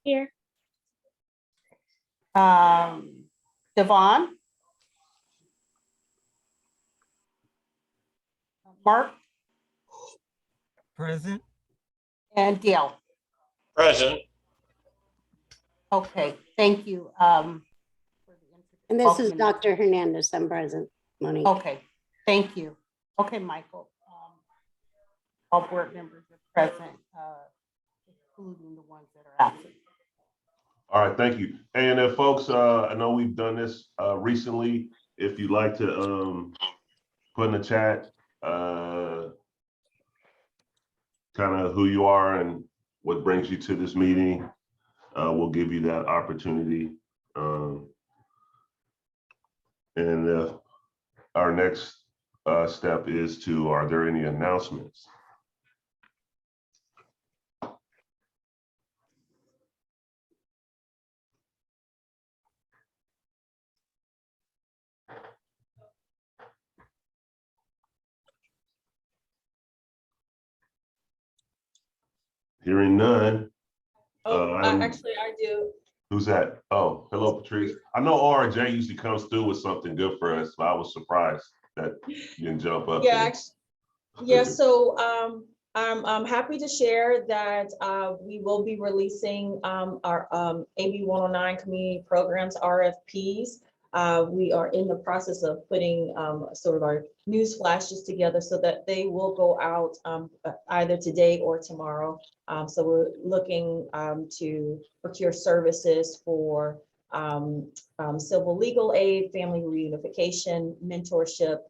Here. Devon. Mark. Present. And Dale. Present. Okay, thank you. And this is Dr. Hernandez. I'm present, Monique. Okay, thank you. Okay, Michael. All board members are present, including the ones that are absent. All right, thank you. And then folks, I know we've done this recently. If you'd like to put in the chat kind of who you are and what brings you to this meeting, we'll give you that opportunity. And our next step is to, are there any announcements? Hearing none. Actually, I do. Who's that? Oh, hello, Patrice. I know RJ usually comes through with something good for us, but I was surprised that you didn't jump up. Yeah, yeah. So I'm happy to share that we will be releasing our AB 109 community programs RFPs. We are in the process of putting sort of our news flashes together so that they will go out either today or tomorrow. So we're looking to procure services for civil legal aid, family reunification, mentorship,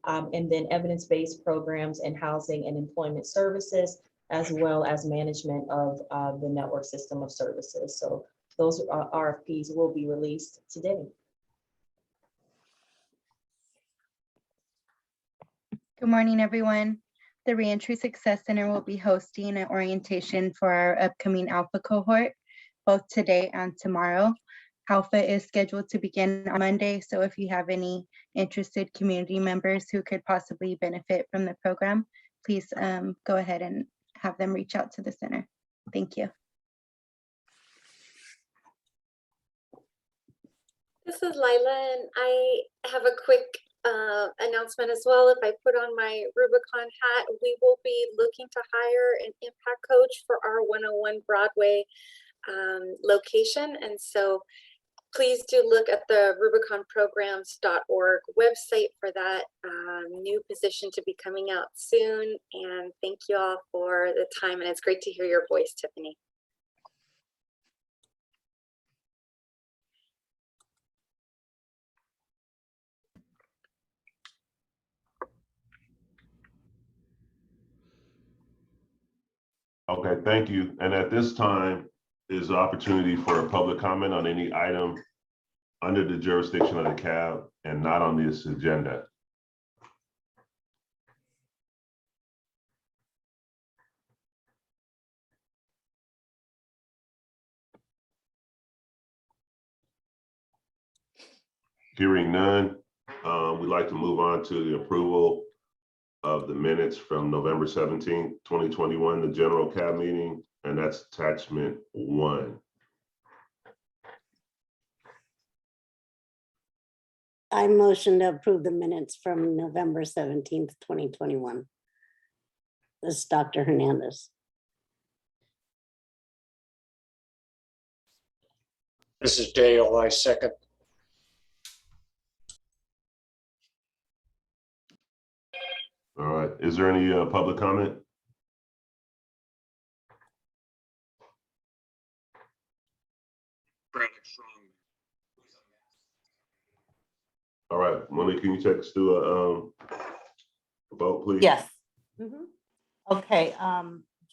and then evidence-based programs and housing and employment services, as well as management of the network system of services. So those RFPs will be released today. Good morning, everyone. The Reentry Success Center will be hosting an orientation for our upcoming Alpha cohort, both today and tomorrow. Alpha is scheduled to begin on Monday, so if you have any interested community members who could possibly benefit from the program, please go ahead and have them reach out to the center. Thank you. This is Lila, and I have a quick announcement as well. If I put on my Rubicon hat, we will be looking to hire an impact coach for our 101 Broadway location. And so please do look at the rubiconprograms.org website for that new position to be coming out soon. And thank you all for the time. And it's great to hear your voice, Tiffany. Okay, thank you. And at this time is the opportunity for a public comment on any item under the jurisdiction of the CAB and not on this agenda. Hearing none, we'd like to move on to the approval of the minutes from November 17th, 2021, the general CAB meeting, and that's attachment 1. I motion to approve the minutes from November 17th, 2021. This is Dr. Hernandez. This is Dale. I second. All right, is there any public comment? All right, Monique, can you take us through a vote, please? Yes. Okay,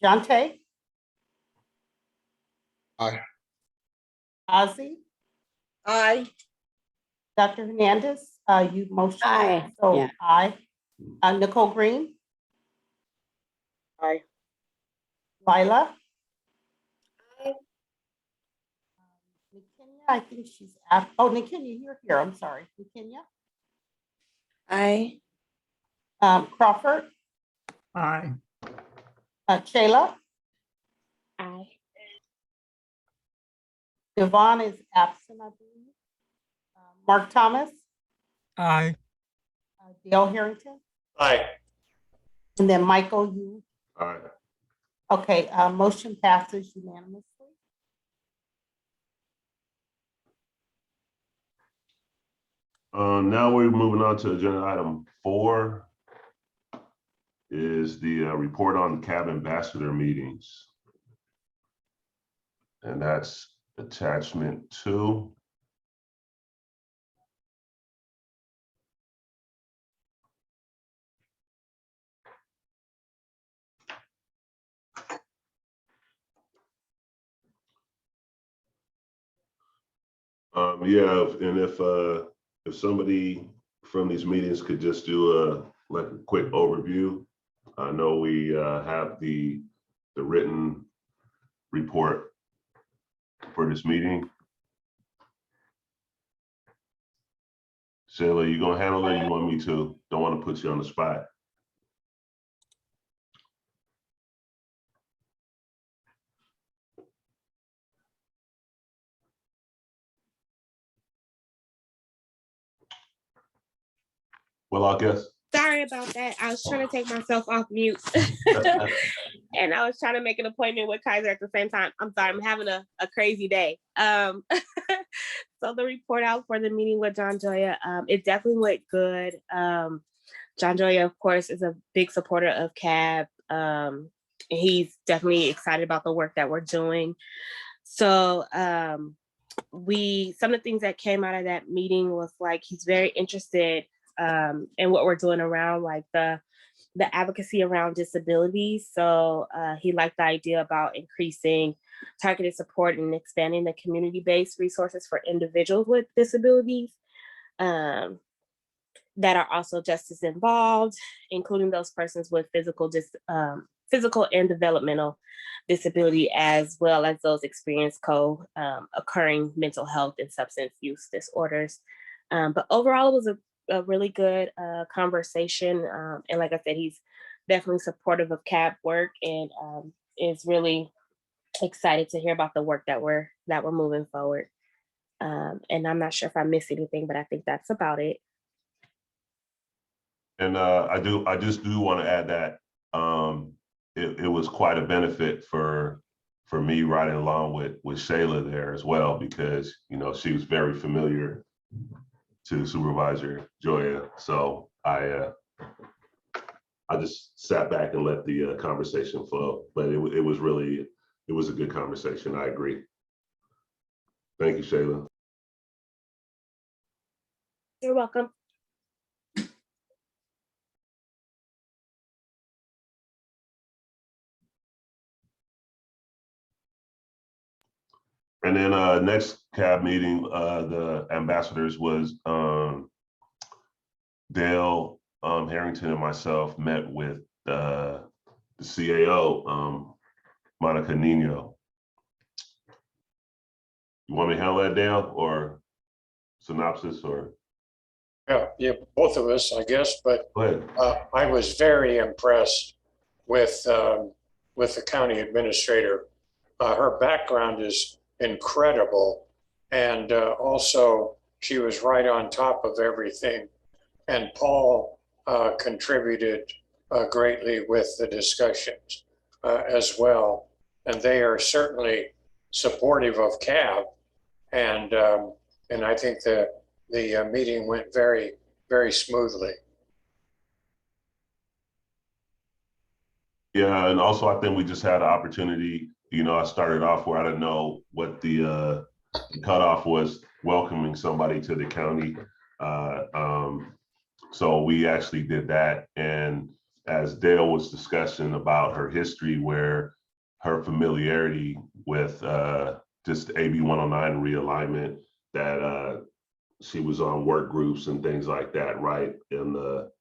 Jante? Aye. Ozzy? Aye. Dr. Hernandez, you motion? Aye. So Yeah. aye. Nicole Green? Aye. Lila? Aye. Nikenya, I think she's at, oh, Nikenya, you're here, I'm sorry. Nikenya? Aye. Crawford? Aye. Shayla? Aye. Devon is absent, I believe. Mark Thomas, Aye. Dale Harrington, Aye. and then Michael, you. All right. Okay, motion passes unanimously. Now we're moving on to agenda item 4 is the report on CAB ambassador meetings. And that's attachment 2. Yeah, and if somebody from these meetings could just do like a quick overview. I know we have the written report for this meeting. Shayla, you gonna handle it? You want me to? Don't want to put you on the spot. Well, I guess. Sorry about that. I was trying to take myself off mute. And I was trying to make an appointment with Kaiser at the same time. I'm sorry, I'm having a crazy day. So the report out for the meeting with John Joya, it definitely went good. John Joya, of course, is a big supporter of CAB. He's definitely excited about the work that we're doing. So some of the things that came out of that meeting was like, he's very interested in what we're doing around like the advocacy around disabilities. So he liked the idea about increasing targeted support and expanding the community-based resources for individuals with disabilities that are also justice involved, including those persons with physical and developmental disability, as well as those experience occurring mental health and substance use disorders. But overall, it was a really good conversation. And like I said, he's definitely supportive of CAB work and is really excited to hear about the work that we're moving forward. And I'm not sure if I missed anything, but I think that's about it. And I just do want to add that it was quite a benefit for me riding along with Shayla there as well, because she was very familiar to Supervisor Joya. So I just sat back and let the conversation flow, but it was a good conversation. I agree. Thank you, Shayla. You're welcome. And then next CAB meeting, the ambassadors was Dale Harrington and myself met with the CAO, Monica Nino. You want me to handle that, Dale, or synopsis, or? Yeah, both of us, I guess, but Go ahead. I was very impressed with the county administrator. Her background is incredible, and also she was right on top of everything. And Paul contributed greatly with the discussions as well, and they are certainly supportive of CAB, and I think the meeting went very, very smoothly. Yeah, and also I think we just had an opportunity. I started off where I didn't know what the cutoff was, welcoming somebody to the county. So we actually did that. And as Dale was discussing about her history, where her familiarity with just AB 109 realignment, that she was on work groups and things like that, right, in the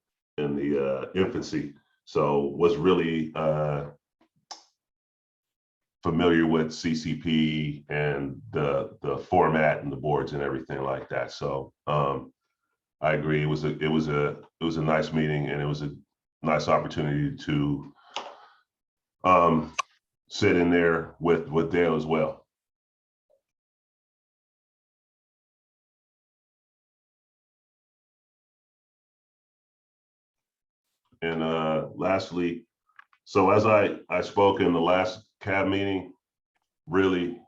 infancy. So was really familiar with CCP and the format and the boards and everything like that. So I agree. It was a nice meeting, and it was a nice opportunity to sit in there with Dale as well. And lastly, so as I spoke in the last CAB meeting, really,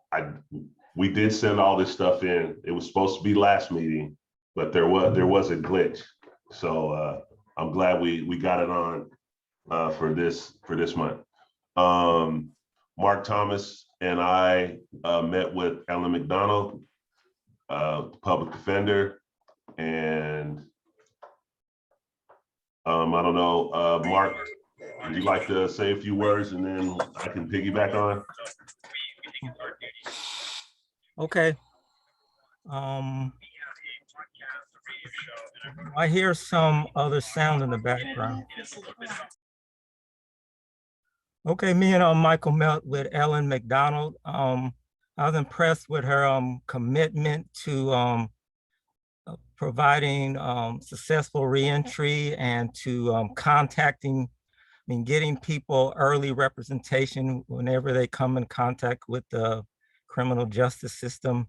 we did send all this stuff in. It was supposed to be last meeting, but there was a glitch. So I'm glad we got it on for this month. Mark Thomas and I met with Ellen McDonald, public defender, and I don't know, Mark, would you like to say a few words and then I can piggyback on? Okay. I hear some other sound in the background. Okay, me and Michael met with Ellen McDonald. I was impressed with her commitment to providing successful reentry and to getting people early representation whenever they come in contact with the criminal justice system.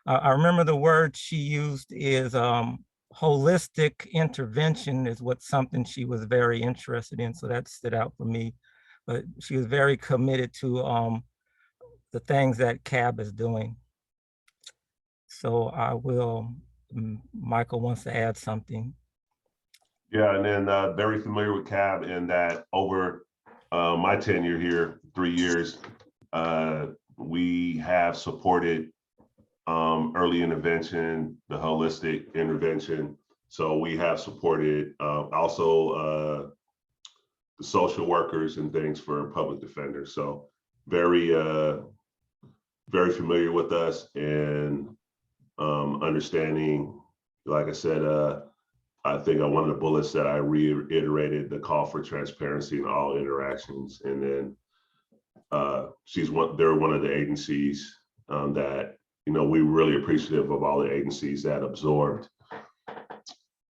I remember the word she used is holistic intervention is something she was very interested in. So that stood out for me. But she was very committed to the things that CAB is doing. So I will, Michael wants to add something. Yeah, and then very familiar with CAB in that over my tenure here, 3 years, we have supported early intervention, the holistic intervention. So we have supported also the social workers and things for public defenders. So very familiar with us and understanding, like I said, I think one of the bullets that I reiterated the call for transparency in all interactions. And then they're one of the agencies that, we're really appreciative of all the agencies that absorbed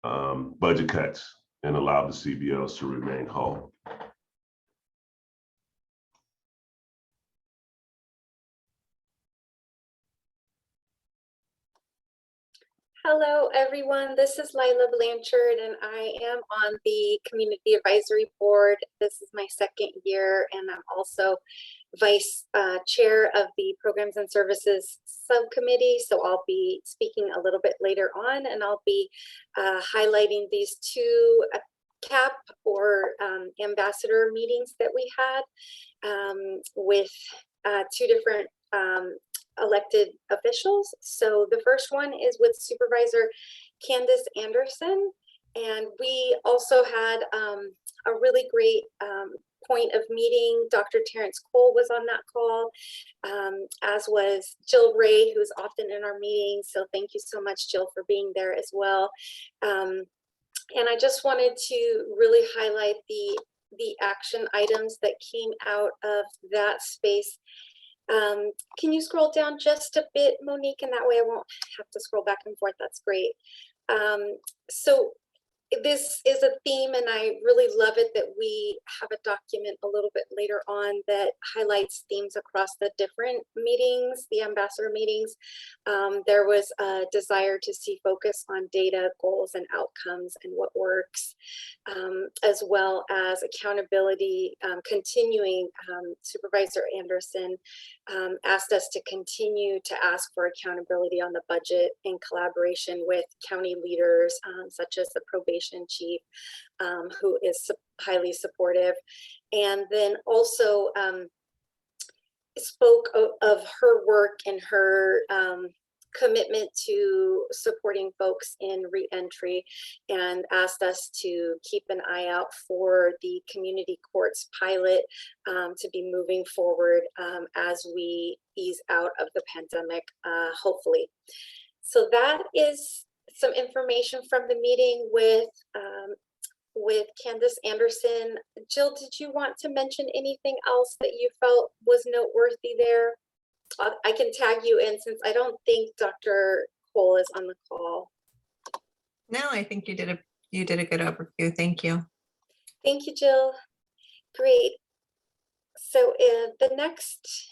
budget cuts and allowed the CBOs to remain whole. Hello, everyone. This is Lila Blanchard, and I am on the Community Advisory Board. This is my second year, and I'm also Vice Chair of the Programs and Services Subcommittee. So I'll be speaking a little bit later on, and I'll be highlighting these two CAP or ambassador meetings that we had with two different elected officials. So the first one is with Supervisor Candace Anderson, and we also had a really great point of meeting. Dr. Terrence Cole was on that call, as was Jill Ray, who's often in our meetings. So thank you so much, Jill, for being there as well. And I just wanted to really highlight the action items that came out of that space. Can you scroll down just a bit, Monique, and that way I won't have to scroll back and forth. That's great. So this is a theme, and I really love it that we have a document a little bit later on that highlights themes across the different meetings, the ambassador meetings. There was a desire to see focus on data, goals, and outcomes and what works, as well as accountability. Continuing, Supervisor Anderson asked us to continue to ask for accountability on the budget in collaboration with county leaders, such as the probation chief, who is highly supportive. And then also spoke of her work and her commitment to supporting folks in reentry, and asked us to keep an eye out for the community courts pilot to be moving forward as we ease out of the pandemic, hopefully. So that is some information from the meeting with Candace Anderson. Jill, did you want to mention anything else that you felt was noteworthy there? I can tag you in since I don't think Dr. Cole is on the call. No, I think you did a good overview. Thank you. Thank you, Jill. Great. So the next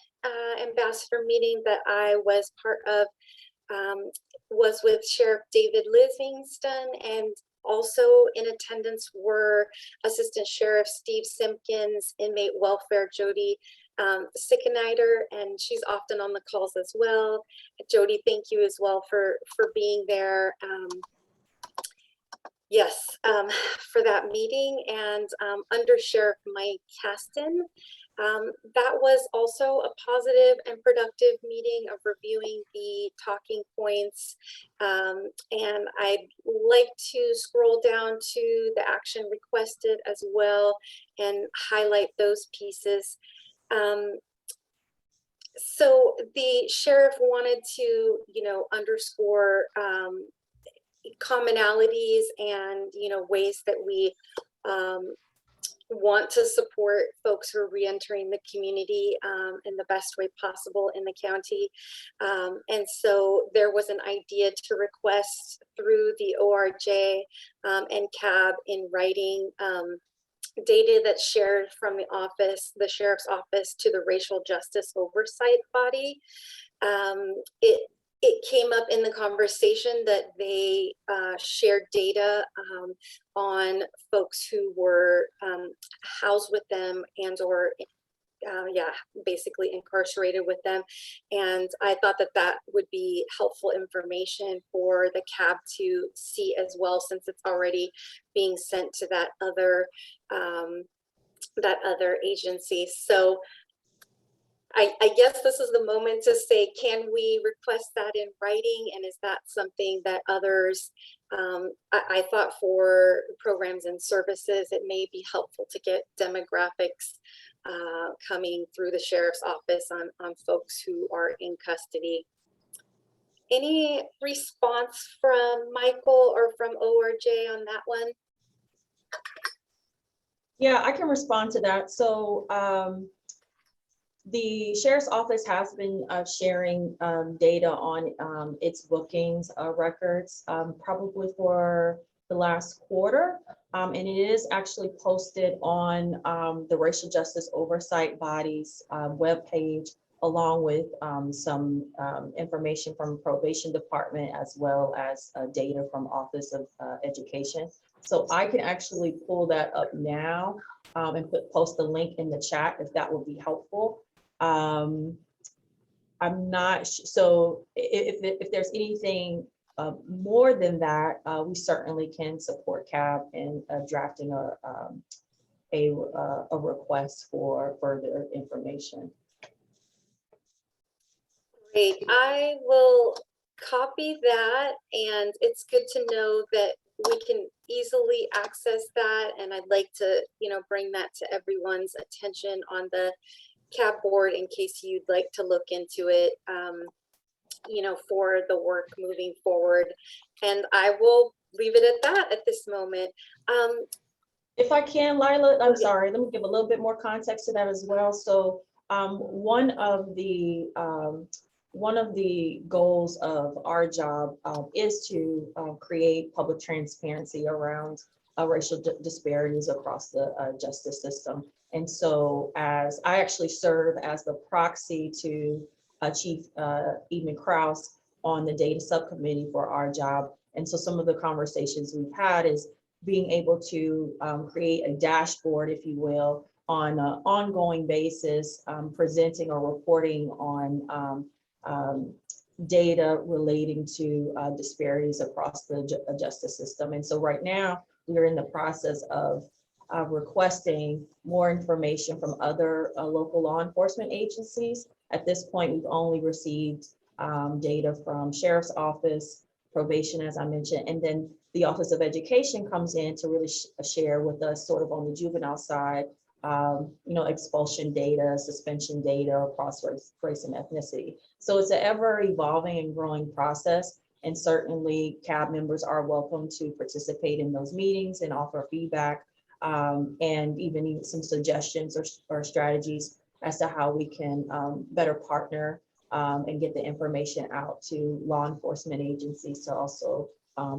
ambassador meeting that I was part of was with Sheriff David Livingston, and Also in attendance were Assistant Sheriff Steve Simpkins, Inmate Welfare Jody Sickenider, and she's often on the calls as well. Jody, thank you as well for being there. Yes, for that meeting, and Under Sheriff Mike Caston. That was also a positive and productive meeting of reviewing the talking points. And I'd like to scroll down to the action requested as well and highlight those pieces. So the sheriff wanted to, underscore commonalities and, ways that we want to support folks who are reentering the community in the best way possible in the county. And so there was an idea to request through the ORJ and CAB in writing data that's shared from the sheriff's office to the racial justice oversight body. It came up in the conversation that they shared data on folks who were housed with them and or basically incarcerated with them. And I thought that would be helpful information for the CAB to see as well, since it's already being sent to that other agency. So I guess this is the moment to say, can we request that in writing? And is that something that others, I thought for programs and services, it may be helpful to get demographics coming through the sheriff's office on folks who are in custody. Any response from Michael or from ORJ on that one? Yeah, I can respond to that. So the sheriff's office has been sharing data on its bookings records probably for the last quarter. And it is actually posted on the Racial Justice Oversight Body's webpage, along with some information from probation department, as well as data from Office of Education. So I can actually pull that up now and post the link in the chat if that would be helpful. I'm not so if there's anything more than that, we certainly can support CAB in drafting a request for further information. Great, I will copy that, and it's good to know that we can easily access that, and I'd like to, bring that to everyone's attention on the CAB board in case you'd like to look into it, for the work moving forward. And I will leave it at that at this moment. If I can, Lila, I'm sorry, let me give a little bit more context to that as well. So one of the goals of our job is to create public transparency around racial disparities across the justice system. And so as I actually serve as the proxy to Chief Edmund Krause on the data subcommittee for our job. And so some of the conversations we've had is being able to create a dashboard, if you will, on an ongoing basis, presenting or reporting on data relating to disparities across the justice system. And so right now, we're in the process of requesting more information from other local law enforcement agencies. At this point, we've only received data from Sheriff's Office, probation, as I mentioned, and then the Office of Education comes in to really share with us sort of on the juvenile side, expulsion data, suspension data across race and ethnicity. So it's an ever evolving and growing process. And certainly CAB members are welcome to participate in those meetings and offer feedback and even some suggestions or strategies as to how we can better partner and get the information out to law enforcement agencies to also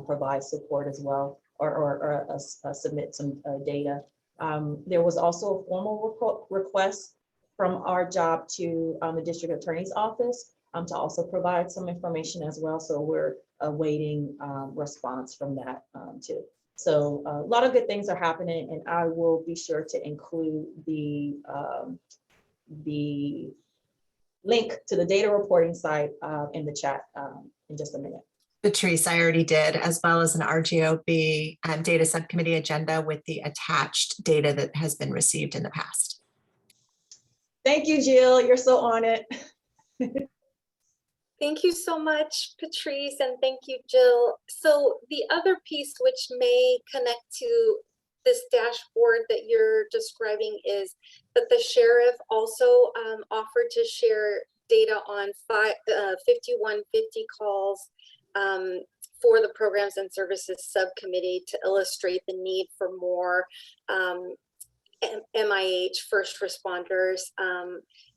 provide support as well, or submit some data. There was also a formal request from our job to the district attorney's office to also provide some information as well. So we're awaiting response from that too. So a lot of good things are happening, and I will be sure to include the link to the data reporting site in the chat in just a minute. Patrice, I already did, as well as an RGOB data subcommittee agenda with the attached data that has been received in the past. Thank you, Jill. You're so on it. Thank you so much, Patrice, and thank you, Jill. So the other piece which may connect to this dashboard that you're describing is that the sheriff also offered to share data on 5150 calls for the Programs and Services Subcommittee to illustrate the need for more MIH first responders.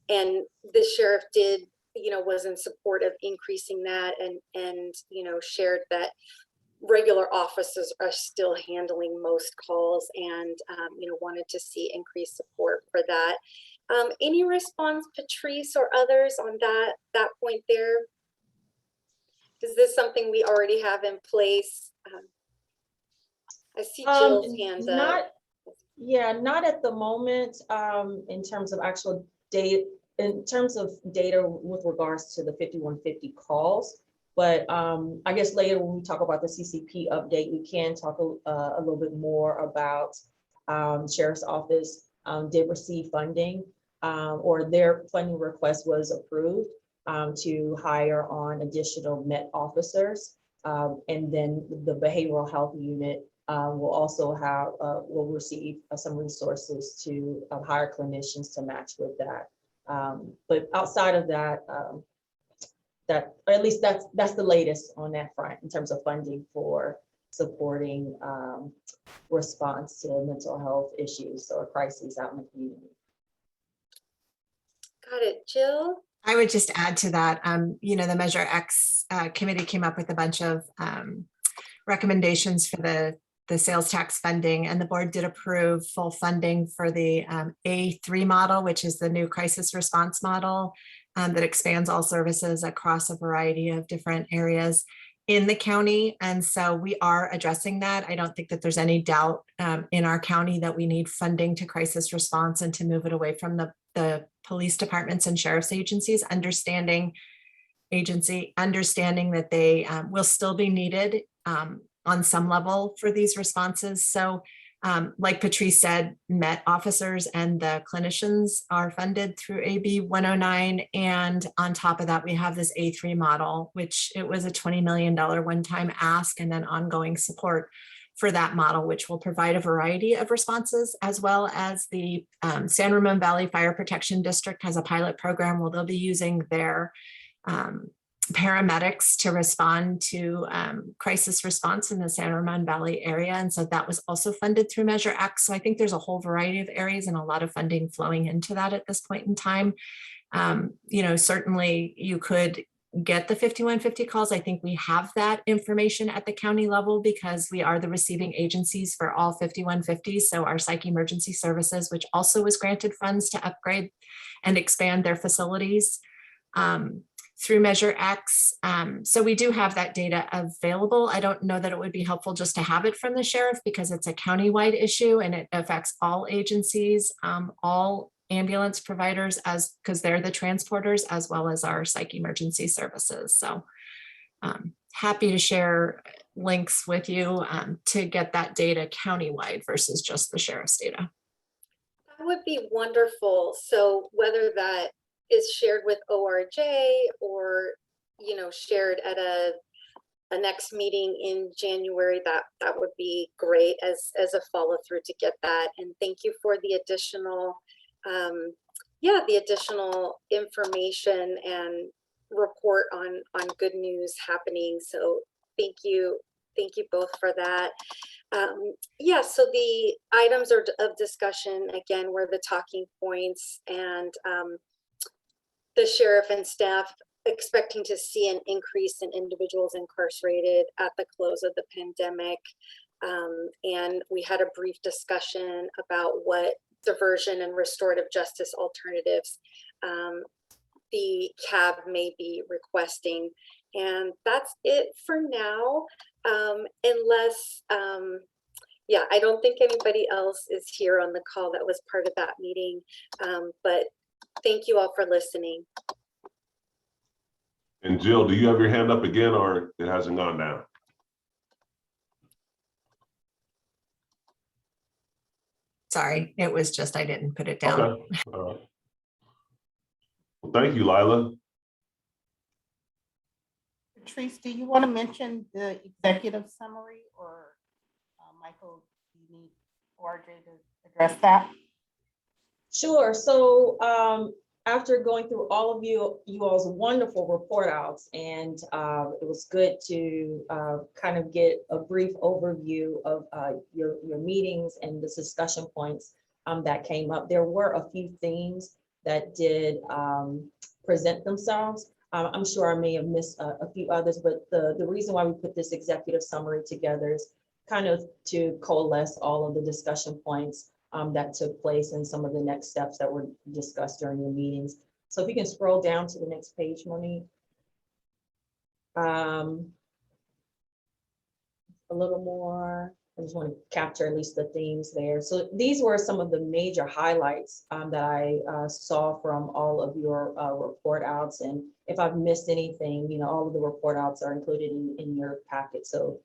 And the sheriff did, was in support of increasing that and shared that regular officers are still handling most calls and, wanted to see increased support for that. Any response, Patrice or others, on that point there? Is this something we already have in place? I see Jill's hand up. Not at the moment in terms of actual data, in terms of data with regards to the 5150 calls. But I guess later when we talk about the CCP update, we can talk a little bit more about Sheriff's Office did receive funding or their funding request was approved to hire on additional Met officers. And then the behavioral health unit will also have, will receive some resources to hire clinicians to match with that. But outside of that, or at least that's the latest on that front in terms of funding for supporting response to mental health issues or crises out in the community. Got it, Jill? I would just add to that, the Measure X committee came up with a bunch of recommendations for the sales tax funding, and the board did approve full funding for the A3 model, which is the new crisis response model that expands all services across a variety of different areas in the county. And so we are addressing that. I don't think that there's any doubt in our county that we need funding to crisis response and to move it away from the police departments and sheriff's agencies, understanding that they will still be needed on some level for these responses. So like Patrice said, Met officers and the clinicians are funded through AB 109. And on top of that, we have this A3 model, which it was a $20 million one-time ask and then ongoing support for that model, which will provide a variety of responses, as well as the San Ramon Valley Fire Protection District has a pilot program where they'll be using their paramedics to respond to crisis response in the San Ramon Valley area. And so that was also funded through Measure X. So I think there's a whole variety of areas and a lot of funding flowing into that at this point in time. Certainly you could get the 5150 calls. I think we have that information at the county level because we are the receiving agencies for all 5150s. So our psych emergency services, which also was granted funds to upgrade and expand their facilities through Measure X. So we do have that data available. I don't know that it would be helpful just to have it from the sheriff because it's a countywide issue and it affects all agencies, all ambulance providers because they're the transporters, as well as our psych emergency services. So happy to share links with you to get that data countywide versus just the sheriff's data. That would be wonderful. So whether that is shared with ORJ or, shared at a next meeting in January, that would be great as a follow through to get that. And thank you for the additional the additional information and report on good news happening. So thank you both for that. So the items of discussion again were the talking points and the sheriff and staff expecting to see an increase in individuals incarcerated at the close of the pandemic. And we had a brief discussion about what diversion and restorative justice alternatives the CAB may be requesting. And that's it for now, unless yeah, I don't think anybody else is here on the call that was part of that meeting, but thank you all for listening. And Jill, do you have your hand up again, or it hasn't gone down? Sorry, it was just, I didn't put it down. Okay. All right. Well, thank you, Lila. Patrice, do you want to mention the executive summary, or Michael, do you need RJ to address that? Sure. So after going through all of you all's wonderful report outs, and it was good to kind of get a brief overview of your meetings and the discussion points that came up. There were a few themes that did present themselves. I'm sure I may have missed a few others, but the reason why we put this executive summary together is kind of to coalesce all of the discussion points that took place and some of the next steps that were discussed during the meetings. So if you can scroll down to the next page, Monique. A little more. I just want to capture at least the themes there. So these were some of the major highlights that I saw from all of your report outs. And if I've missed anything, you know, all of the report outs are included in your packet. So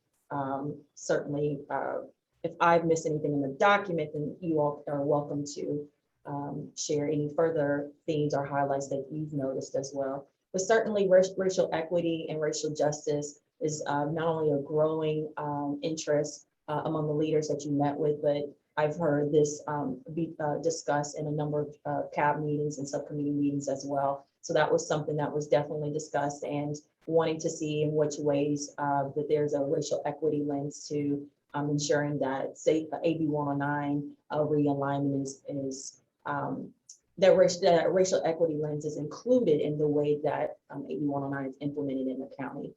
certainly, if I've missed anything in the document, then you all are welcome to share any further themes or highlights that you've noticed as well. But certainly racial equity and racial justice is not only a growing interest among the leaders that you met with, but I've heard this be discussed in a number of CAB meetings and subcommittee meetings as well. So that was something that was definitely discussed, and wanting to see in which ways that there's a racial equity lens to ensuring that, say, AB 109 realignment is that racial equity lens is included in the way that AB 109 is implemented in the county.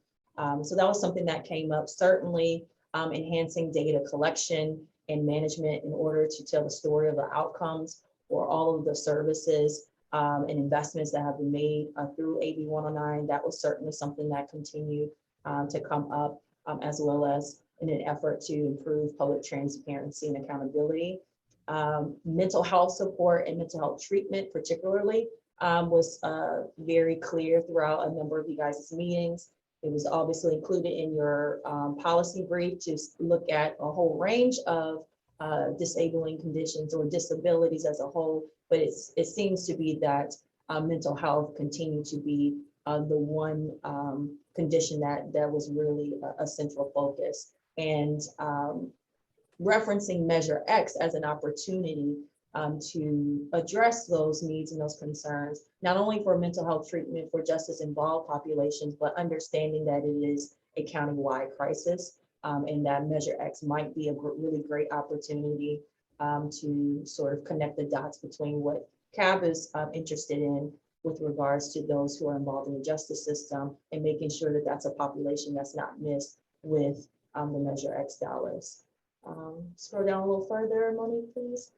So that was something that came up. Certainly enhancing data collection and management in order to tell the story of the outcomes or all of the services and investments that have been made through AB 109. That was certainly something that continued to come up, as well as in an effort to improve public transparency and accountability. Mental health support and mental health treatment particularly was very clear throughout a number of you guys' meetings. It was obviously included in your policy brief to look at a whole range of disabling conditions or disabilities as a whole, but it seems to be that mental health continued to be the one condition that was really a central focus. And referencing Measure X as an opportunity to address those needs and those concerns, not only for mental health treatment for justice involved populations, but understanding that it is a countywide crisis, and that Measure X might be a really great opportunity to sort of connect the dots between what CAB is interested in with regards to those who are involved in the justice system, and making sure that that's a population that's not missed with the Measure X dollars. Scroll down a little further, Monique, please.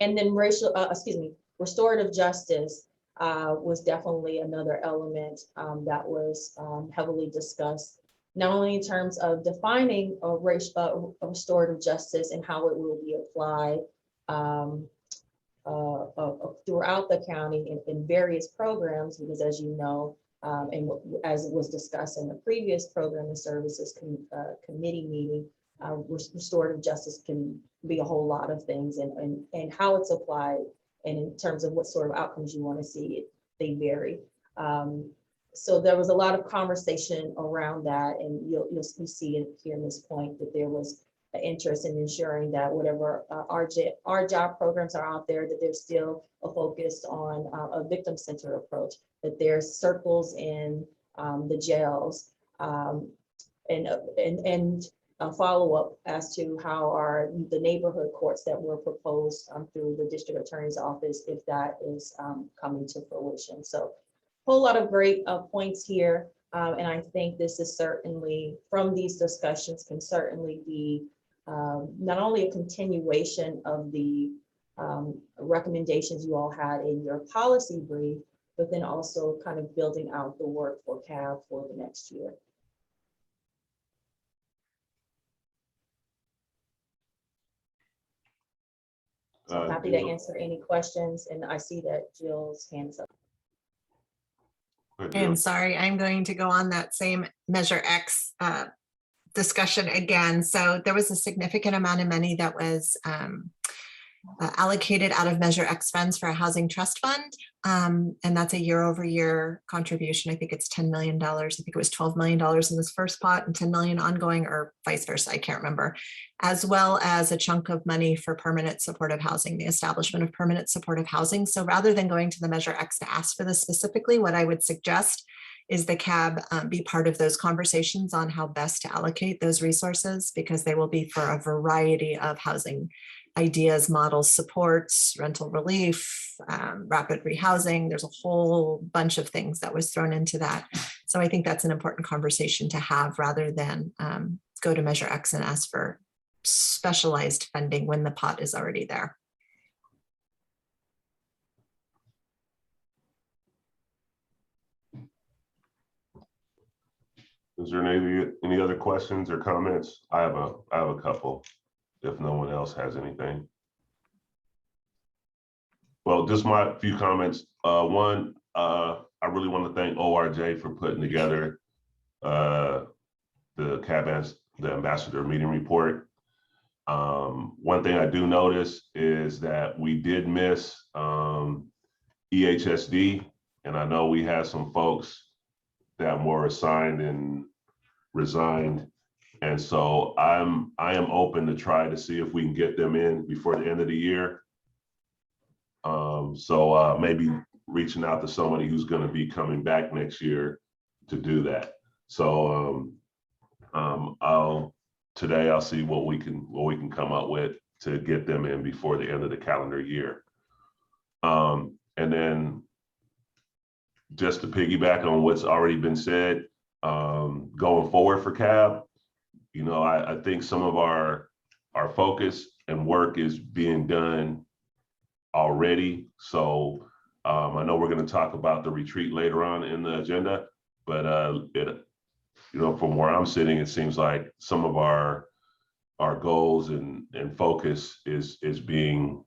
And then restorative justice was definitely another element that was heavily discussed, not only in terms of defining a restorative justice and how it will be applied throughout the county in various programs, because as you know, and as was discussed in the previous program and services committee meeting, restorative justice can be a whole lot of things, and how it's applied and in terms of what sort of outcomes you want to see, they vary. So there was a lot of conversation around that, and you'll see it here in this point that there was an interest in ensuring that whatever our job programs are out there, that there's still a focus on a victim-centered approach, that there's circles in the jails, and a follow-up as to how are the neighborhood courts that were proposed through the district attorney's office, if that is coming to fruition. So a whole lot of great points here. And I think this is certainly, from these discussions, can certainly be not only a continuation of the recommendations you all had in your policy brief, but then also kind of building out the work for CAB for the next year. So I'm happy to answer any questions, and I see that Jill's hand is up. And sorry, I'm going to go on that same Measure X discussion again. So there was a significant amount of money that was allocated out of Measure X funds for a housing trust fund. And that's a year-over-year contribution. I think it's $10 million. I think it was $12 million in this first pot and 10 million ongoing, or vice versa, I can't remember, as well as a chunk of money for permanent supportive housing, the establishment of permanent supportive housing. So rather than going to the Measure X to ask for this specifically, what I would suggest is the CAB be part of those conversations on how best to allocate those resources, because they will be for a variety of housing ideas, models, supports, rental relief, rapid rehousing. There's a whole bunch of things that was thrown into that. So I think that's an important conversation to have, rather than go to Measure X and ask for specialized funding when the pot is already there. Is there any other questions or comments? I have a couple, if no one else has anything. Well, just my few comments. One, I really want to thank ORJ for putting together the ambassador meeting report. One thing I do notice is that we did miss EHSD, and I know we had some folks that were assigned and resigned. And so I am open to try to see if we can get them in before the end of the year. So maybe reaching out to somebody who's going to be coming back next year to do that. So today I'll see what we can come up with to get them in before the end of the calendar year. And then just to piggyback on what's already been said, going forward for CAB, you know, I think some of our focus and work is being done already. So I know we're going to talk about the retreat later on in the agenda, but you know, from where I'm sitting, it seems like some of our goals and focus is being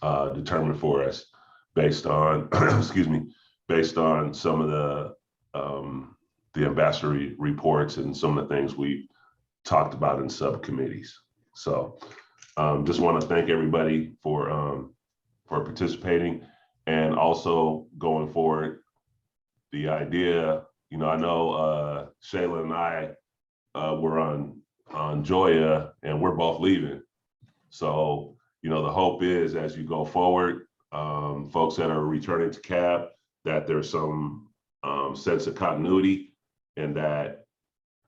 determined for us based on excuse me, based on some of the ambassador reports and some of the things we talked about in subcommittees. So just want to thank everybody for participating, and also going forward, the idea, you know, I know Shayla and I were on Joya, and we're both leaving. So, you know, the hope is as you go forward, folks that are returning to CAB, that there's some sense of continuity, and that,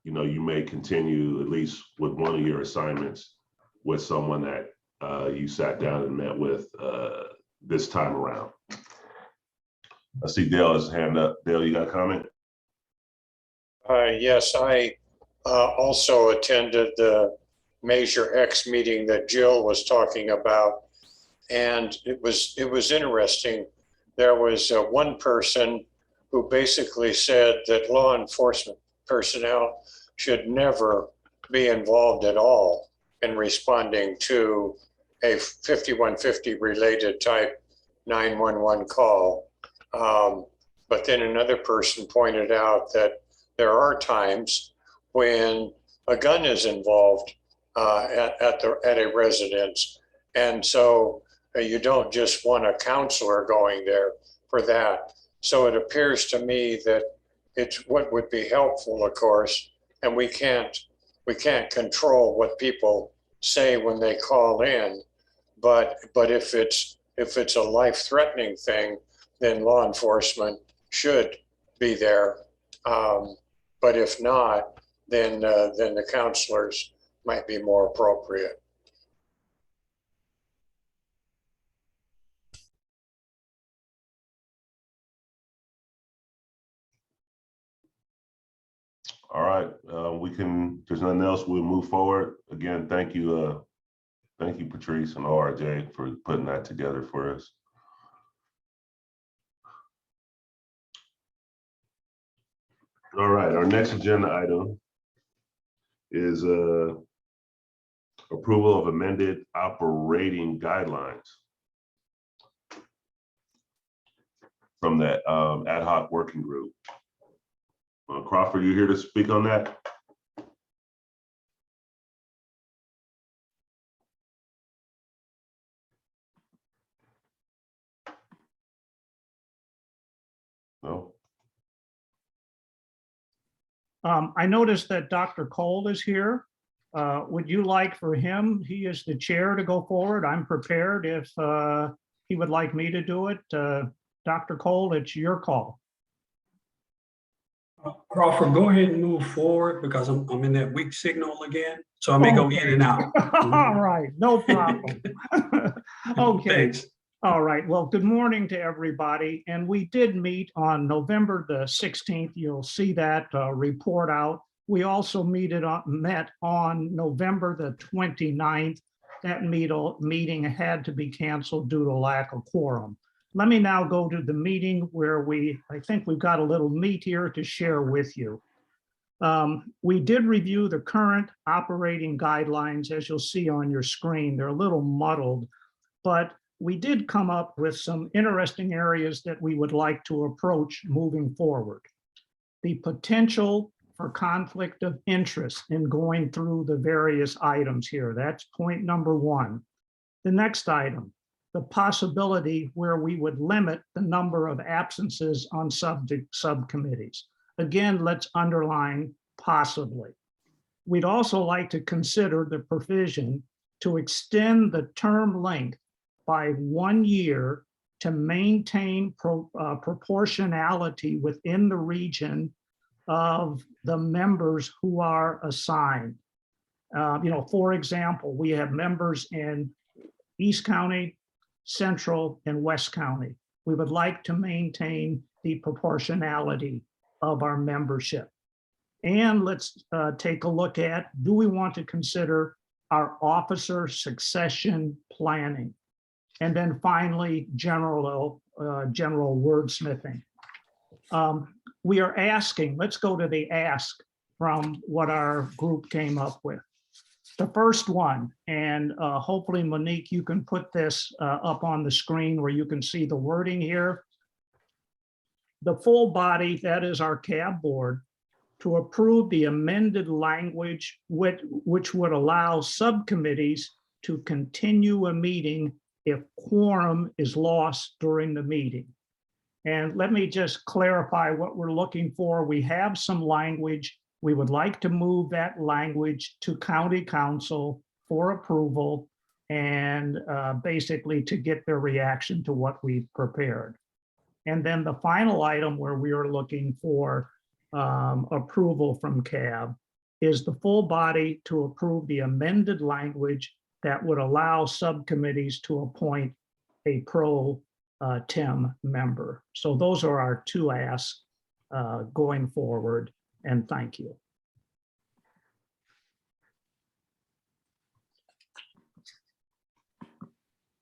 you know, you may continue at least with one of your assignments with someone that you sat down and met with this time around. I see Dale has his hand up. Dale, you got a comment? Yes, I also attended the Measure X meeting that Jill was talking about, and it was interesting. There was one person who basically said that law enforcement personnel should never be involved at all in responding to a 5150 related type 911 call. But then another person pointed out that there are times when a gun is involved at a residence. And so you don't just want a counselor going there for that. So it appears to me that it's what would be helpful, of course, and we can't control what people say when they call in, but if it's a life-threatening thing, then law enforcement should be there. But if not, then the counselors might be more appropriate. All right, if there's nothing else, we'll move forward. Again, thank you, Patrice and ORJ for putting that together for us. All right, our next agenda item is approval of amended operating guidelines. from that ad hoc working group. Crawford, you here to speak on that? No. I noticed that Dr. Cole is here. Would you like for him, he is the chair, to go forward? I'm prepared if he would like me to do it. Dr. Cole, it's your call. Crawford, go ahead and move forward because I'm in that weak signal again. So I may go in and out. All right, no problem. Okay. Thanks. All right, well, good morning to everybody. And we did meet on November the 16th. You'll see that report out. We also met on November the 29th. That meeting had to be canceled due to lack of quorum. Let me now go to the meeting where I think we've got a little meat here to share with you. We did review the current operating guidelines, as you'll see on your screen. They're a little muddled, but we did come up with some interesting areas that we would like to approach moving forward. The potential for conflict of interest in going through the various items here. That's point number one. The next item, the possibility where we would limit the number of absences on subcommittees. Again, let's underline possibly. We'd also like to consider the provision to extend the term length by 1 year to maintain proportionality within the region of the members who are assigned. For example, we have members in East County, Central, and West County. We would like to maintain the proportionality of our membership. And let's take a look at, do we want to consider our officer succession planning? And then finally, general wordsmithing. We are asking, let's go to the ask from what our group came up with. The first one, and hopefully Monique, you can put this up on the screen where you can see the wording here. The full body, that is our CAB board, to approve the amended language which would allow subcommittees to continue a meeting if quorum is lost during the meeting. And let me just clarify what we're looking for. We have some language. We would like to move that language to County Council for approval and basically to get their reaction to what we've prepared. And then the final item where we are looking for approval from CAB is the full body to approve the amended language that would allow subcommittees to appoint a pro-tem member. So those are our two asks going forward, and thank you.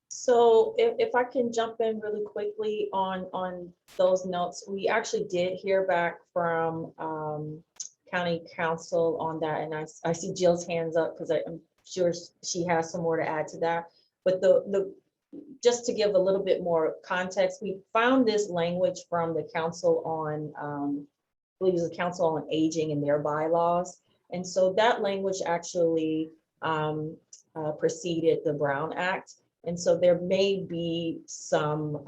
So if I can jump in really quickly on those notes, we actually did hear back from County Council on that, and I see Jill's hands up because I'm sure she has some more to add to that. But just to give a little bit more context, we found this language from the Council on, I believe it was the Council on Aging and their bylaws. And so that language actually preceded the Brown Act. And so there may be some,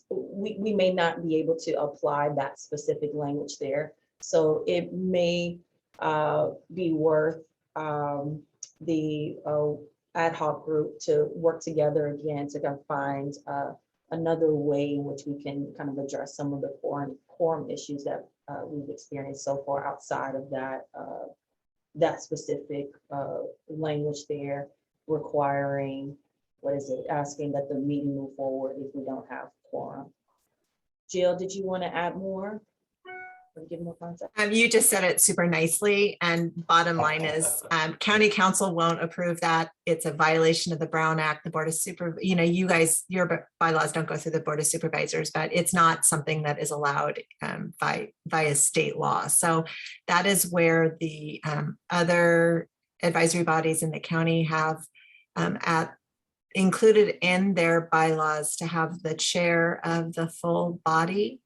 we may not be able to apply that specific language there. So it may be worth the ad hoc group to work together again to kind of find another way in which we can kind of address some of the quorum issues that we've experienced so far outside of that that specific language there, requiring, asking that the meeting move forward if we don't have quorum. Jill, did you want to add more? Or give more context? You just said it super nicely, and bottom line is County Council won't approve that. It's a violation of the Brown Act. The Board of you guys, your bylaws don't go through the Board of Supervisors, but it's not something that is allowed via state law. So that is where the other advisory bodies in the county have at included in their bylaws to have the chair of the full body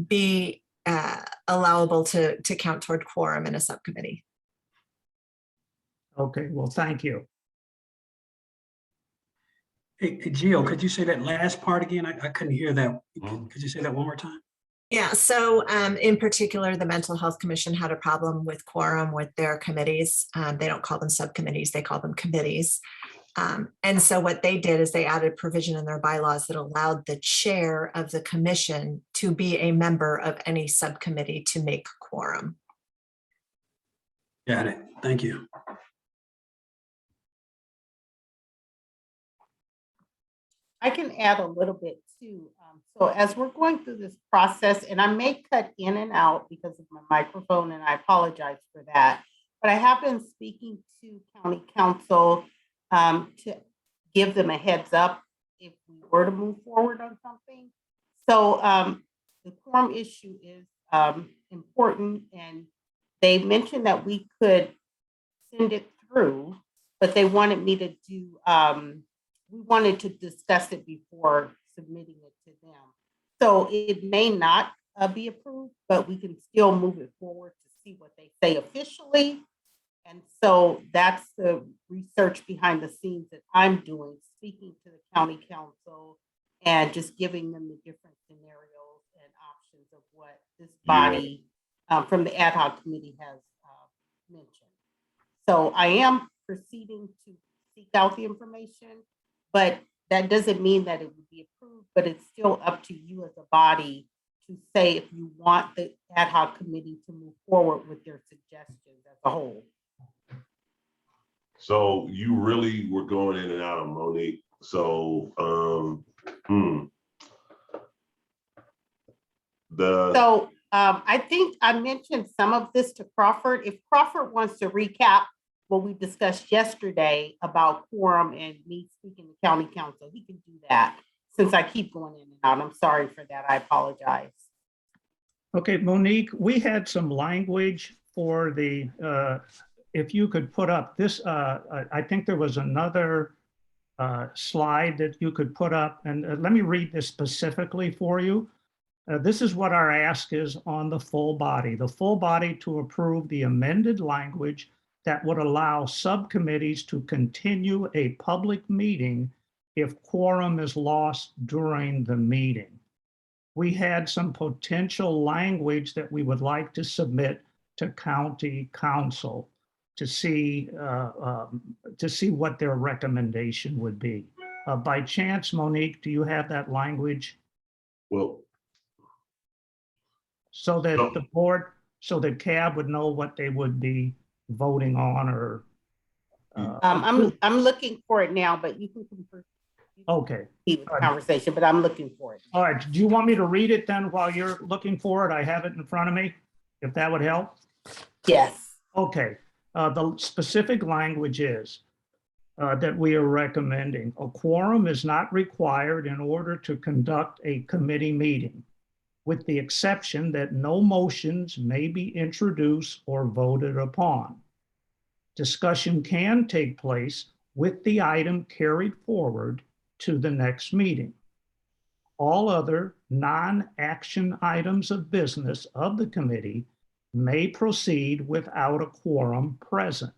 be allowable to count toward quorum in a subcommittee. Okay, well, thank you. Hey, Jill, could you say that last part again? I couldn't hear that. Could you say that one more time? Yeah, so in particular, the Mental Health Commission had a problem with quorum with their committees. They don't call them subcommittees, they call them committees. And so what they did is they added provision in their bylaws that allowed the chair of the commission to be a member of any subcommittee to make quorum. Got it. Thank you. I can add a little bit too. So as we're going through this process, and I may cut in and out because of my microphone, and I apologize for that, but I have been speaking to county council to give them a heads up if we were to move forward on something. So the quorum issue is important, and they mentioned that we could send it through, but they wanted me to do, we wanted to discuss it before submitting it to them. So it may not be approved, but we can still move it forward to see what they say officially. And so that's the research behind the scenes that I'm doing, speaking to the county council and just giving them the different scenarios and options of what this body from the ad hoc committee has mentioned. So I am proceeding to seek out the information, but that doesn't mean that it would be approved, but it's still up to you as a body to say if you want the ad hoc committee to move forward with their suggestions as a whole. So you really were going in and out of Monique. So I think I mentioned some of this to Crawford. If Crawford wants to recap what we discussed yesterday about quorum and me speaking to county council, he can do that. Since I keep going in and out, I'm sorry for that. I apologize. Okay, Monique, we had some language for the, if you could put up this, I think there was another slide that you could put up, and let me read this specifically for you. This is what our ask is on the full body. The full body to approve the amended language that would allow subcommittees to continue a public meeting if quorum is lost during the meeting. We had some potential language that we would like to submit to county council to see what their recommendation would be. By chance, Monique, do you have that language? well, So that the board, so that CAB would know what they would be voting on, or I'm looking for it now, but you can confirm. Okay. The conversation, but I'm looking for it. All right, do you want me to read it then while you're looking for it? I have it in front of me, if that would help. Yes. Okay, the specific language is that we are recommending a quorum is not required in order to conduct a committee meeting, with the exception that no motions may be introduced or voted upon. Discussion can take place with the item carried forward to the next meeting. All other non-action items of business of the committee may proceed without a quorum present.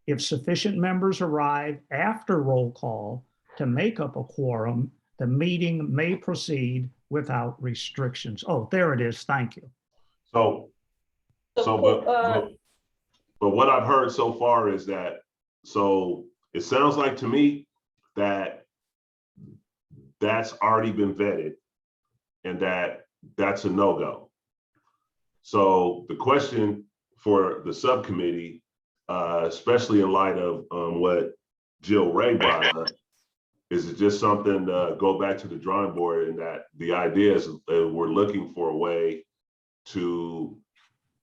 If sufficient members arrive after roll call to make up a quorum, the meeting may proceed without restrictions. Oh, there it is. Thank you. But what I've heard so far is that, so it sounds like to me that that's already been vetted and that's a no-go. So the question for the subcommittee, especially in light of what Jill Ray brought up, is it just something to go back to the drawing board, and that the idea is that we're looking for a way to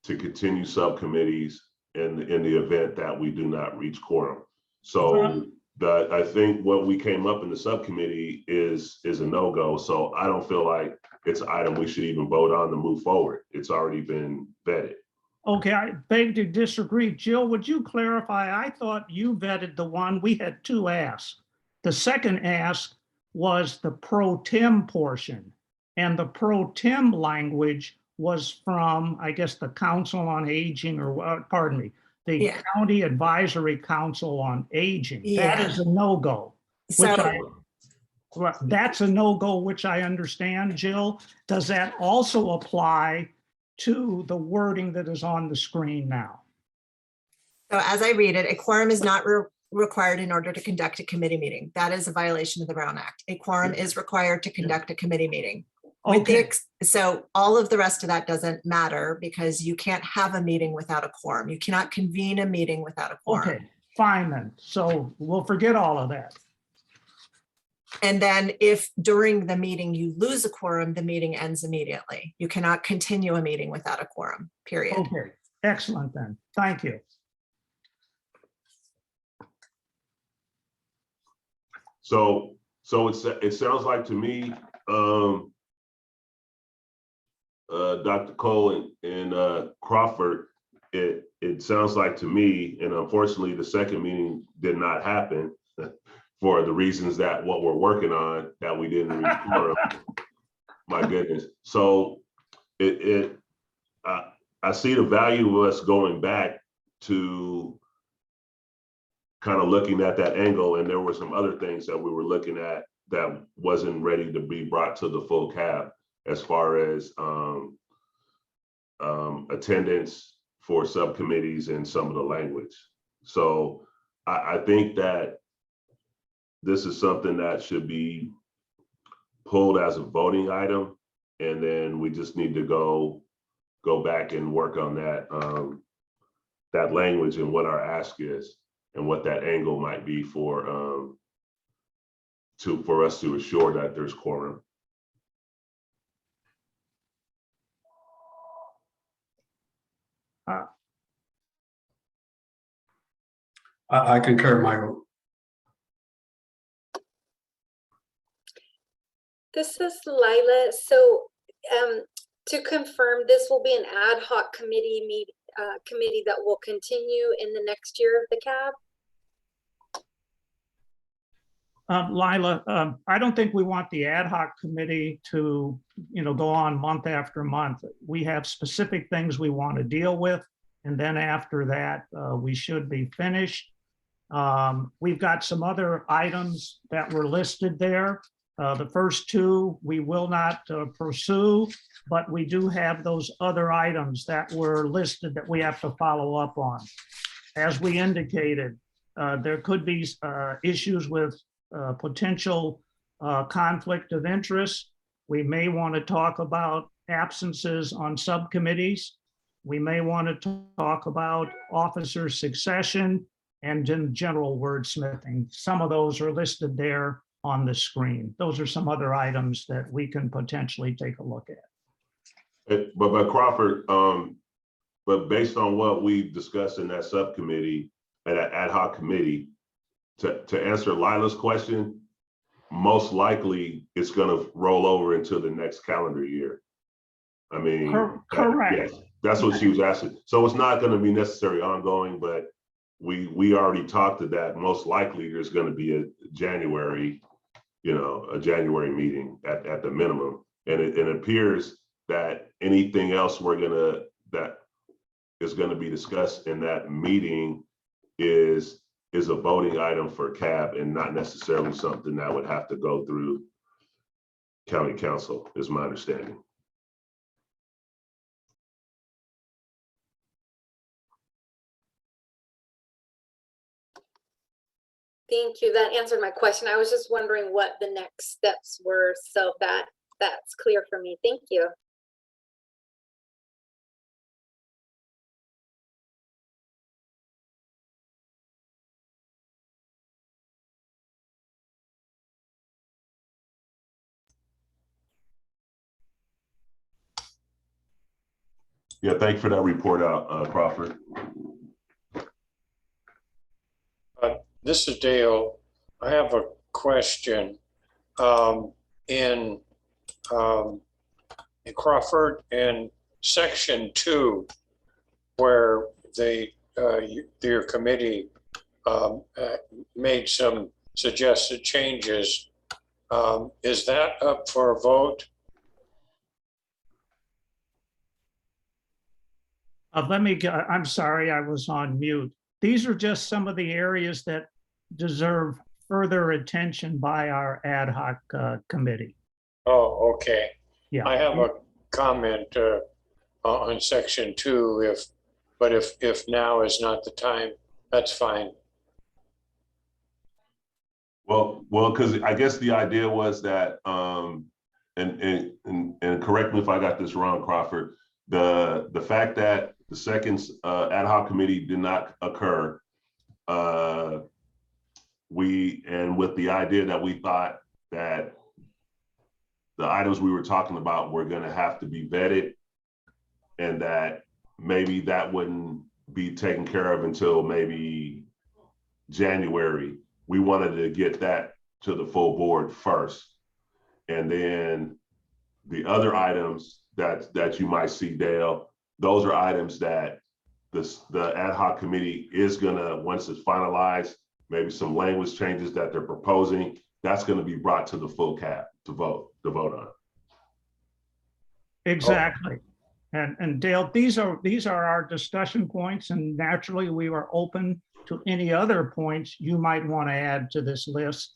continue subcommittees in the event that we do not reach quorum. So I think what we came up in the subcommittee is a no-go. So I don't feel like it's an item we should even vote on to move forward. It's already been vetted. Okay, I beg to disagree. Jill, would you clarify? I thought you vetted the one, we had two asks. The second ask was the pro tem portion. And the pro tem language was from, I guess, the Council on Aging or, pardon me, the Yeah. County Advisory Council on Aging. That Yeah. is a no-go. So That's a no-go, which I understand, Jill. Does that also apply to the wording that is on the screen now? So as I read it, a quorum is not required in order to conduct a committee meeting. That is a violation of the Brown Act. A quorum is required to conduct a committee meeting. Okay, So all of the rest of that doesn't matter because you can't have a meeting without a quorum. You cannot convene a meeting without a quorum. okay, fine then. So we'll forget all of that. And then if during the meeting you lose a quorum, the meeting ends immediately. You cannot continue a meeting without a quorum, period. Okay, excellent then. Thank you. So it sounds like to me, Dr. Cole and Crawford, it sounds like to me, and unfortunately the second meeting did not happen for the reasons that what we're working on that we didn't record. My goodness. So I see the value of us going back to kind of looking at that angle, and there were some other things that we were looking at that wasn't ready to be brought to the full cab as far as attendance for subcommittees and some of the language. So I think that this is something that should be pulled as a voting item, and then we just need to go back and work on that that language and what our ask is and what that angle might be for us to assure that there's quorum. I concur, Michael. This is Lila. So to confirm, this will be an ad hoc committee that will continue in the next year of the CAB? Lila, I don't think we want the ad hoc committee to, go on month after month. We have specific things we want to deal with. And then after that, we should be finished. We've got some other items that were listed there. The first two we will not pursue, but we do have those other items that were listed that we have to follow up on. As we indicated, there could be issues with potential conflict of interest. We may want to talk about absences on subcommittees. We may want to talk about officer succession and general wordsmithing. Some of those are listed there on the screen. Those are some other items that we can potentially take a look at. But Crawford, but based on what we've discussed in that subcommittee and that ad hoc committee, to answer Lila's question, most likely it's going to roll over into the next calendar year. I mean, correct. Yes, that's what she was asking. So it's not going to be necessarily ongoing, but we already talked to that. Most likely there's going to be a January meeting at the minimum. And it appears that anything else that is going to be discussed in that meeting is a voting item for CAB and not necessarily something that would have to go through county council, is my understanding. Thank you. That answered my question. I was just wondering what the next steps were. So that's clear for me. Thank you. Yeah, thanks for that report out, Crawford. This is Dale. I have a question. In Crawford, in section 2, where your committee made some suggested changes. Is that up for a vote? I'm sorry, I was on mute. These are just some of the areas that deserve further attention by our ad hoc committee. Oh, okay. Yeah. I have a comment on section 2, but if now is not the time, that's fine. Well, because I guess the idea was that, and correct me if I got this wrong, Crawford, the fact that the second ad hoc committee did not occur, with the idea that we thought that the items we were talking about were going to have to be vetted, and that maybe that wouldn't be taken care of until maybe January. We wanted to get that to the full board first. And then the other items that you might see, Dale, those are items that the ad hoc committee is gonna, once it's finalized, maybe some language changes that they're proposing, that's gonna be brought to the full cap to vote on. Exactly. And Dale, these are our discussion points, and naturally we are open to any other points you might want to add to this list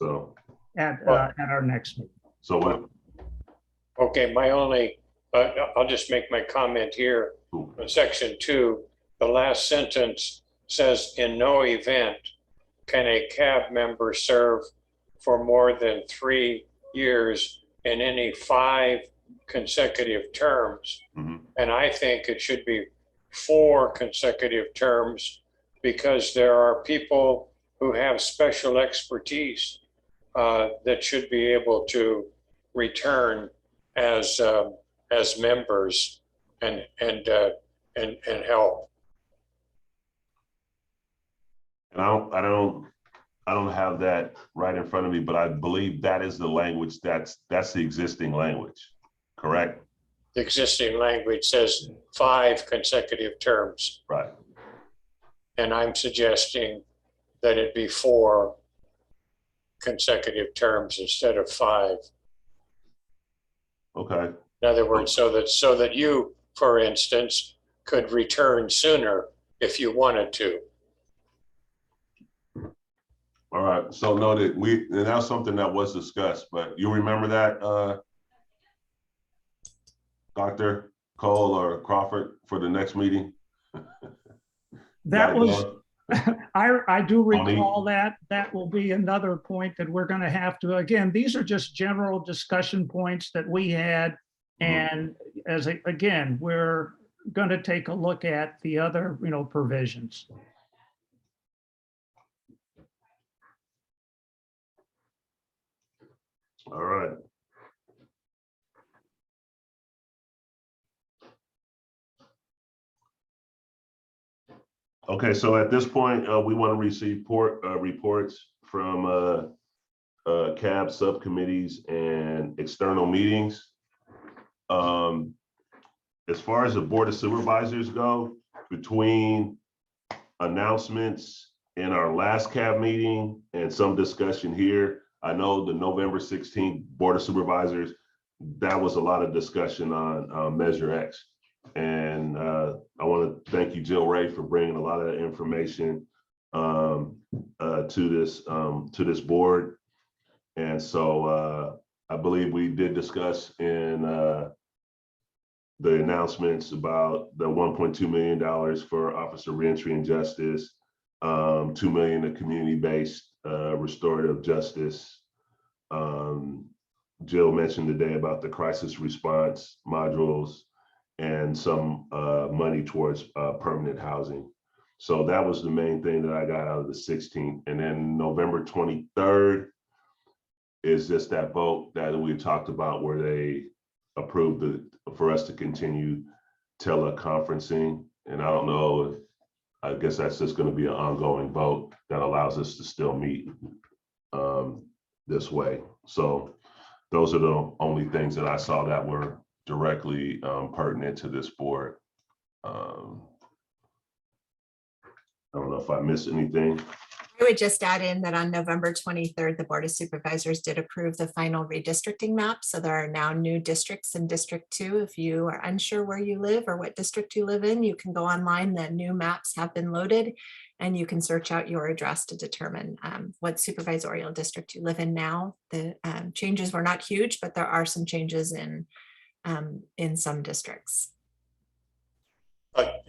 at our next meeting. So what? Okay, my only, I'll just make my comment here. In section 2, the last sentence says, in no event can a CAB member serve for more than 3 years in any 5 consecutive terms. Mm-hmm. And I think it should be 4 consecutive terms, because there are people who have special expertise that should be able to return as members and help. And I don't have that right in front of me, but I believe that is the language that's the existing language, correct? The existing language says 5 consecutive terms. Right. And I'm suggesting that it be 4 consecutive terms instead of 5. Okay. In other words, so that you, for instance, could return sooner if you wanted to. All right. So noted. And that's something that was discussed, but you remember that, Dr. Cole or Crawford, for the next meeting? That was, I do recall that. That will be another point that we're going to have to, again, these are just general discussion points that we had. And again, we're going to take a look at the other, provisions. All right. Okay, so at this point, we want to receive reports from CAB subcommittees and external meetings. As far as the Board of Supervisors go, between announcements in our last CAB meeting and some discussion here, I know the November 16th Board of Supervisors, that was a lot of discussion on Measure X. And I want to thank you, Jill Ray, for bringing a lot of that information to this board. And so I believe we did discuss in the announcements about the $1.2 million for Office of Reentry and Justice, $2 million in community-based restorative justice. Jill mentioned today about the crisis response modules and some money towards permanent housing. So that was the main thing that I got out of the 16th. And then November 23rd is just that vote that we talked about where they approved for us to continue teleconferencing. And I don't know if, I guess that's just going to be an ongoing vote that allows us to still meet this way. So those are the only things that I saw that were directly pertinent to this board. I don't know if I missed anything. I would just add in that on November 23rd, the Board of Supervisors did approve the final redistricting map. So there are now new districts in District 2. If you are unsure where you live or what district you live in, you can go online. The new maps have been loaded and you can search out your address to determine what supervisorial district you live in now. The changes were not huge, but there are some changes in some districts.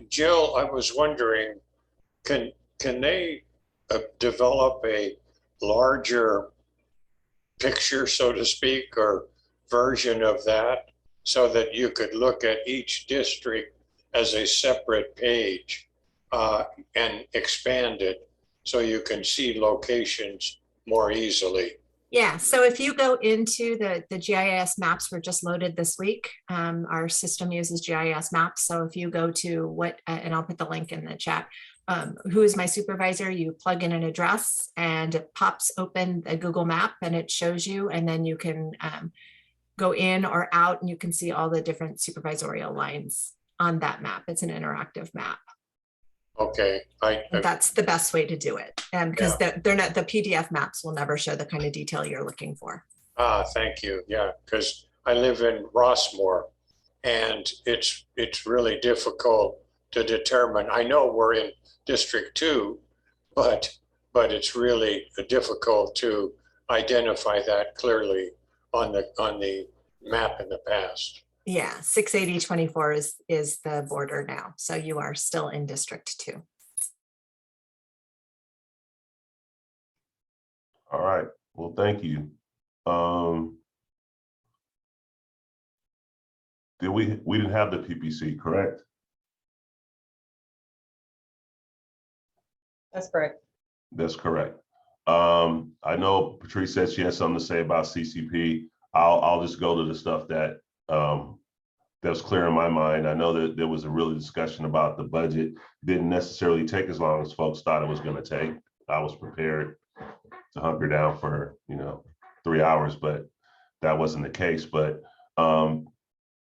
Jill, I was wondering, can they develop a larger picture, so to speak, or version of that so that you could look at each district as a separate page and expand it so you can see locations more easily? Yeah, so if you go into the GIS maps were just loaded this week, our system uses GIS maps. So if you go to and I'll put the link in the chat, who is my supervisor, you plug in an address and it pops open a Google map and it shows you, and then you can go in or out and you can see all the different supervisorial lines on that map. It's an interactive map. Okay. That's the best way to do it. And because they're not, the PDF maps will never show the kind of detail you're looking for. Thank you. Yeah, because I live in Rossmore and it's really difficult to determine. I know we're in District 2, but it's really difficult to identify that clearly on the map in the past. Yeah, 68024 is the border now. So you are still in District 2. All right, well, thank you. We didn't have the PPC, correct? That's correct. That's correct. I know Patrice said she has something to say about CCP. I'll just go to the stuff that was clear in my mind. I know that there was a real discussion about the budget. Didn't necessarily take as long as folks thought it was going to take. I was prepared to hunker down for 3 hours, but that wasn't the case. But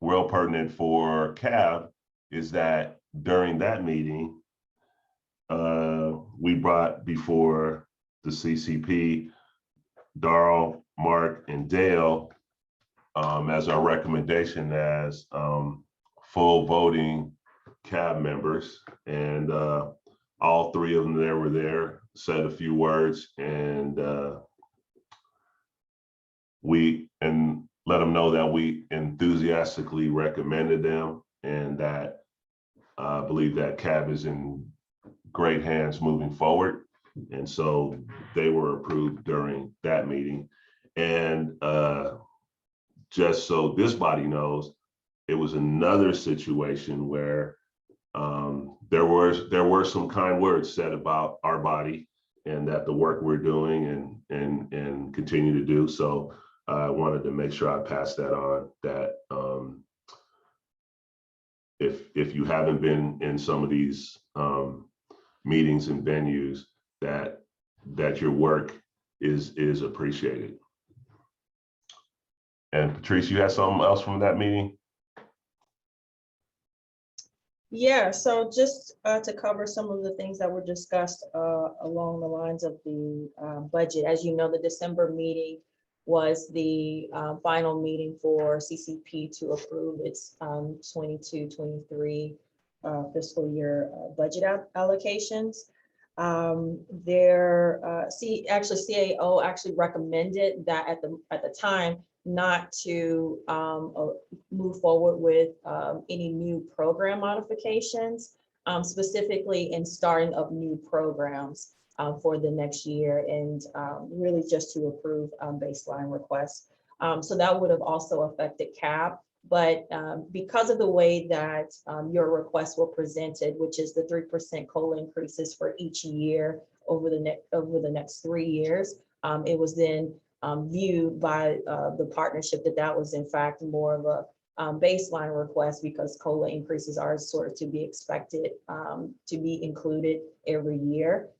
real pertinent for CAB is that during that meeting, we brought before the CCP, Darrell, Mark, and Dale as our recommendation as full voting CAB members. And all three of them were there, said a few words, and let them know that we enthusiastically recommended them and that I believe that CAB is in great hands moving forward. And so they were approved during that meeting. And just so this body knows, it was another situation where there were some kind words said about our body and that the work we're doing and continue to do. So I wanted to make sure I passed that on, that if you haven't been in some of these meetings and venues, that your work is appreciated. And Patrice, you had something else from that meeting? Yeah, so just to cover some of the things that were discussed along the lines of the budget. As you know, the December meeting was the final meeting for CCP to approve its 22-23 fiscal year budget allocations. CAO actually recommended that at the time not to move forward with any new program modifications, specifically in starting up new programs for the next year, and really just to approve baseline requests. So that would have also affected CAB. But because of the way that your requests were presented, which is the 3% COLA increases for each year over the next 3 years, it was then viewed by the partnership that was in fact more of a baseline request, because COLA increases are sort of to be expected to be included every year.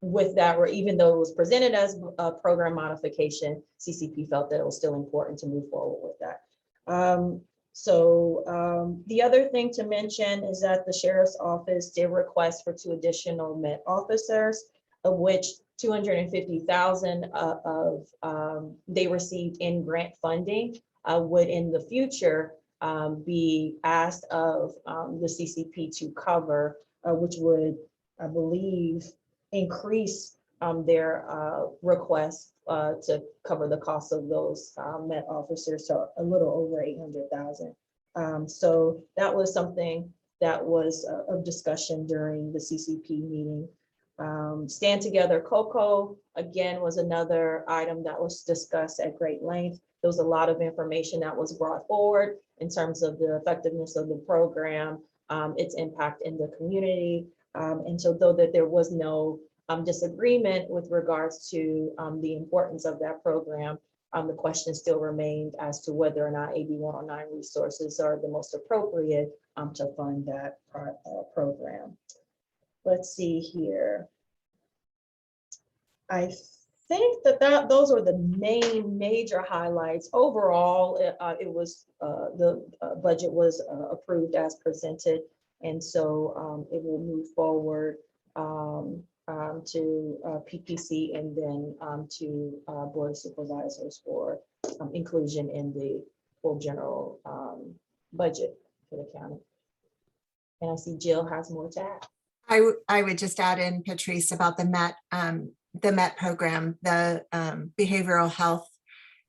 With that, or even though it was presented as a program modification, CCP felt that it was still important to move forward with that. The other thing to mention is that the sheriff's office did request for 2 additional Met officers, of which 250,000 they received in grant funding would in the future be asked of the CCP to cover, which would, I believe, increase their request to cover the cost of those Met officers, so a little over 800,000. So that was something that was of discussion during the CCP meeting. Stand Together COCO, again, was another item that was discussed at great length. There was a lot of information that was brought forward in terms of the effectiveness of the program, its impact in the community. And so though that there was no disagreement with regards to the importance of that program, the question still remained as to whether or not AB 109 resources are the most appropriate to fund that program. Let's see here. I think that those are the main major highlights. Overall, it was the budget was approved as presented, and so it will move forward to PPC and then to Board of Supervisors for inclusion in the full general budget for the county. And I see Jill has more to add. I would just add in, Patrice, about the MET program. The behavioral health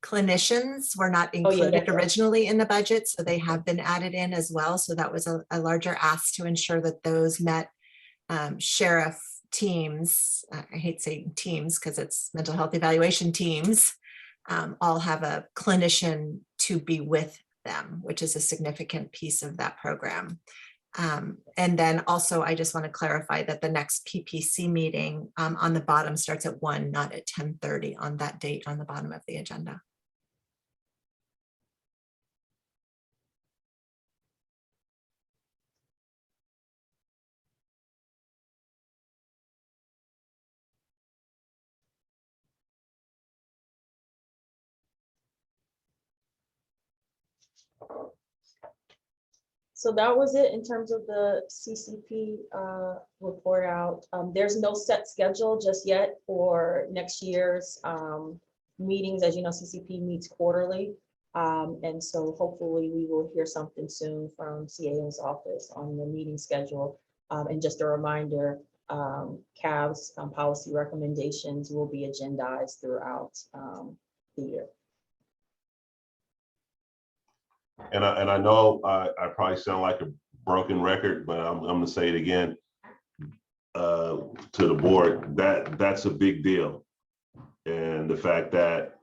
clinicians were not included originally in the budget, so they have been added in as well. So that was a larger ask to ensure that those MET sheriff teams, I hate saying teams because it's mental health evaluation teams, all have a clinician to be with them, which is a significant piece of that program. And then also, I just want to clarify that the next PPC meeting on the bottom starts at 1, not at 10:30 on that date on the bottom of the agenda. So that was it in terms of the CCP report out. There's no set schedule just yet for next year's meetings. As you know, CCP meets quarterly. And so hopefully we will hear something soon from CAO's office on the meeting schedule. And just a reminder, CAV's policy recommendations will be agendized throughout the year. And I know I probably sound like a broken record, but I'm going to say it again to the board, that's a big deal. And the fact that,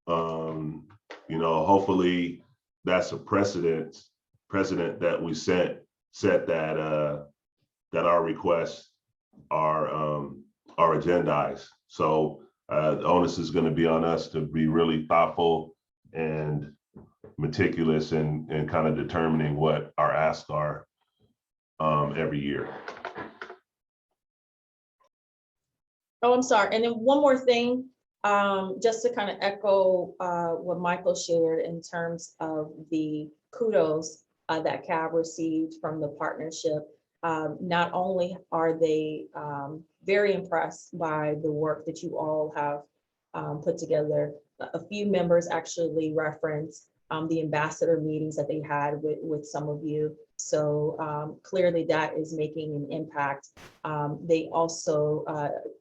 you know, hopefully that's a precedent that we set that our requests are agendized. So the onus is going to be on us to be really thoughtful and meticulous and kind of determining what our asks are every year. Oh, I'm sorry. And then one more thing, just to kind of echo what Michael shared in terms of the kudos that CAV received from the partnership. Not only are they very impressed by the work that you all have put together, a few members actually referenced the ambassador meetings that they had with some of you. So clearly that is making an impact. They also,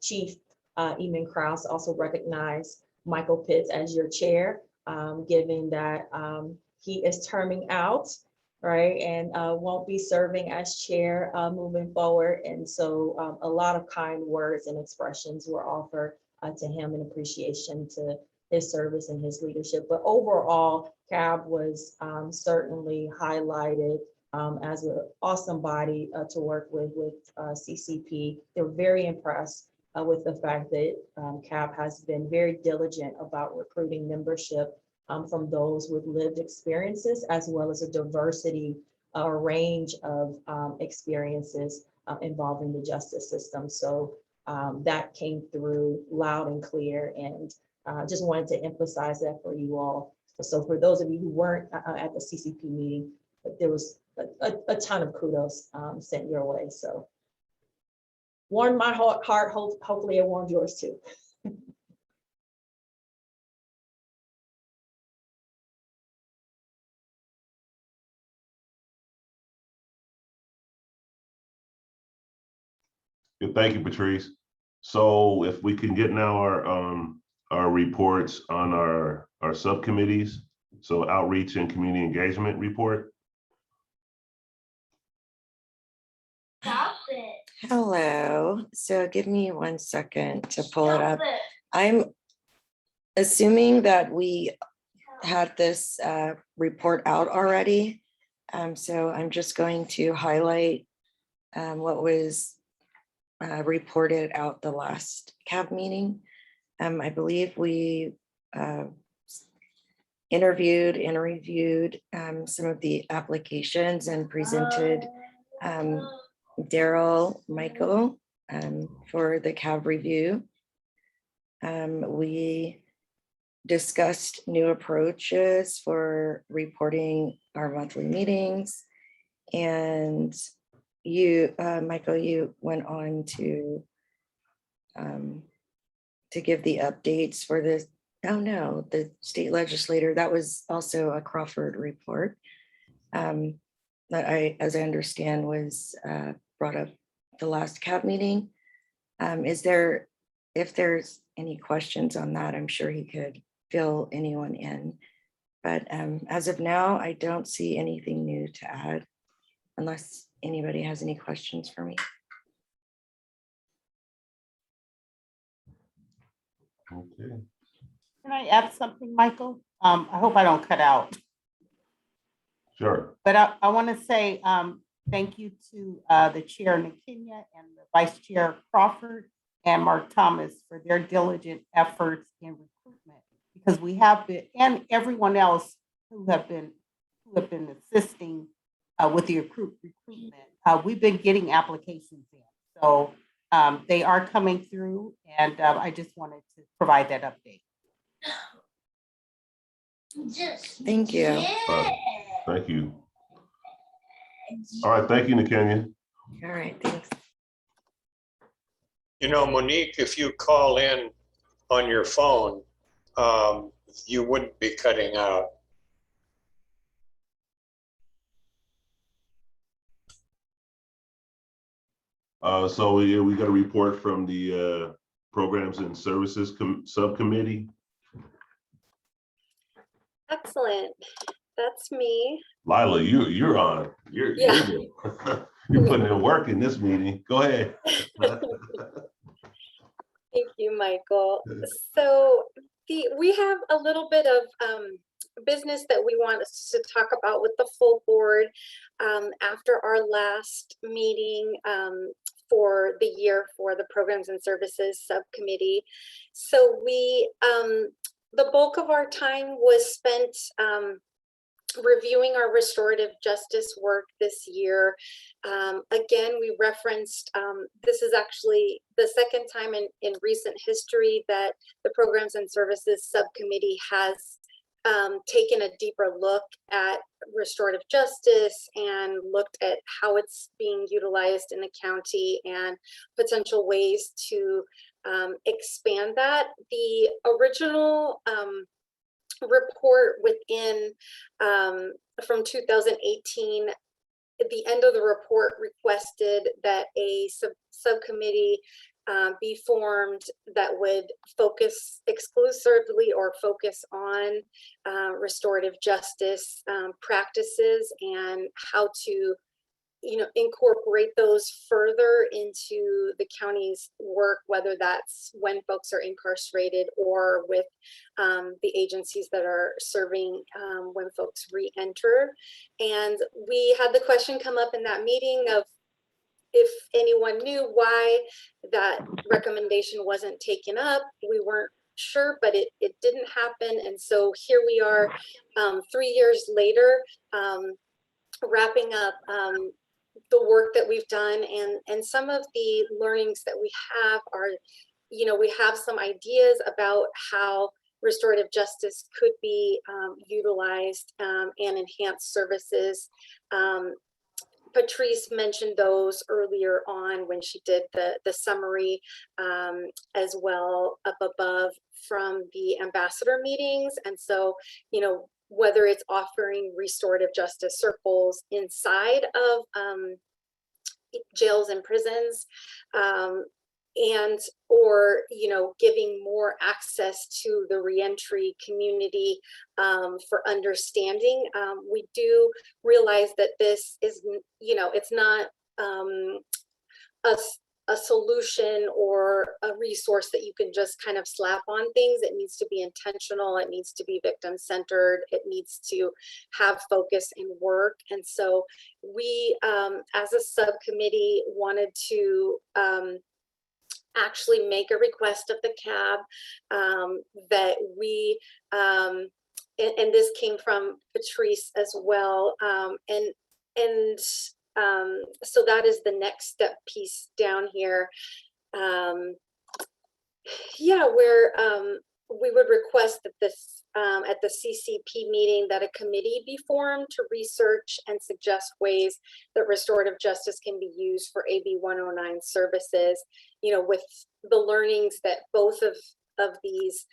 Chief Eamon Krause also recognized Michael Pitts as your chair, given that he is terming out, right? And won't be serving as chair moving forward. And so a lot of kind words and expressions were offered to him in appreciation to his service and his leadership. But overall, CAB was certainly highlighted as an awesome body to work with CCP. They're very impressed with the fact that CAB has been very diligent about recruiting membership from those with lived experiences, as well as a diversity, a range of experiences involving the justice system. So that came through loud and clear, and just wanted to emphasize that for you all. So for those of you who weren't at the CCP meeting, there was a ton of kudos sent your way. So warmed my heart, hopefully it warmed yours too. Good, thank you, Patrice. So if we can get now our reports on our subcommittees. So outreach and community engagement report. Hello. So give me 1 second to pull it up. I'm assuming that we had this report out already. So I'm just going to highlight what was reported out the last CAB meeting. I believe we interviewed and reviewed some of the applications and presented Daryl Michael for the CAB review. We discussed new approaches for reporting our monthly meetings, and you, Michael, you went on to give the updates for this. Oh no, the state legislator, that was also a Crawford report that as I understand, was brought up the last CAB meeting. If there's any questions on that, I'm sure he could fill anyone in. But as of now, I don't see anything new to add unless anybody has any questions for me. Okay. Can I add something, Michael? I hope I don't cut out. Sure. But I want to say thank you to the chair, Nakinya, and the vice chair, Crawford, and Mark Thomas for their diligent efforts in recruitment, because we have been, and everyone else who have been assisting with the recruitment. We've been getting applications in. So they are coming through, and I just wanted to provide that update. Thank you. Thank you. All right, thank you, Nakinya. All right, thanks. You know, Monique, if you call in on your phone, you wouldn't be cutting out. So we got a report from the Programs and Services Subcommittee. Excellent. That's me. Lila, you're on. You're putting in work in this meeting. Go ahead. Thank you, Michael. So we have a little bit of business that we want us to talk about with the full board after our last meeting for the year for the Programs and Services Subcommittee. So we, the bulk of our time was spent reviewing our restorative justice work this year. Again, we referenced, this is actually the second time in recent history that the Programs and Services Subcommittee has taken a deeper look at restorative justice and looked at how it's being utilized in the county and potential ways to expand that. The original report within from 2018, at the end of the report requested that a subcommittee be formed that would focus exclusively or focus on restorative justice practices and how to, incorporate those further into the county's work, whether that's when folks are incarcerated or with the agencies that are serving when folks re-enter. And we had the question come up in that meeting of if anyone knew why that recommendation wasn't taken up. We weren't sure, but it didn't happen. And so here we are 3 years later, wrapping up the work that we've done, and some of the learnings that we have are, we have some ideas about how restorative justice could be utilized and enhanced services. Patrice mentioned those earlier on when she did the summary as well up above from the ambassador meetings. And so, you know, whether it's offering restorative justice circles inside of jails and prisons, and or, you know, giving more access to the reentry community for understanding. We do realize that this is, you know, it's not a solution or a resource that you can just kind of slap on things. It needs to be intentional. It needs to be victim centered. It needs to have focus and work. And so we, as a subcommittee, wanted to actually make a request of the CAB that we, and this came from Patrice as well, so that is the next step piece down here. Yeah, where we would request that this at the CCP meeting that a committee be formed to research and suggest ways that restorative justice can be used for AB 109 services, you know, with the learnings that both of these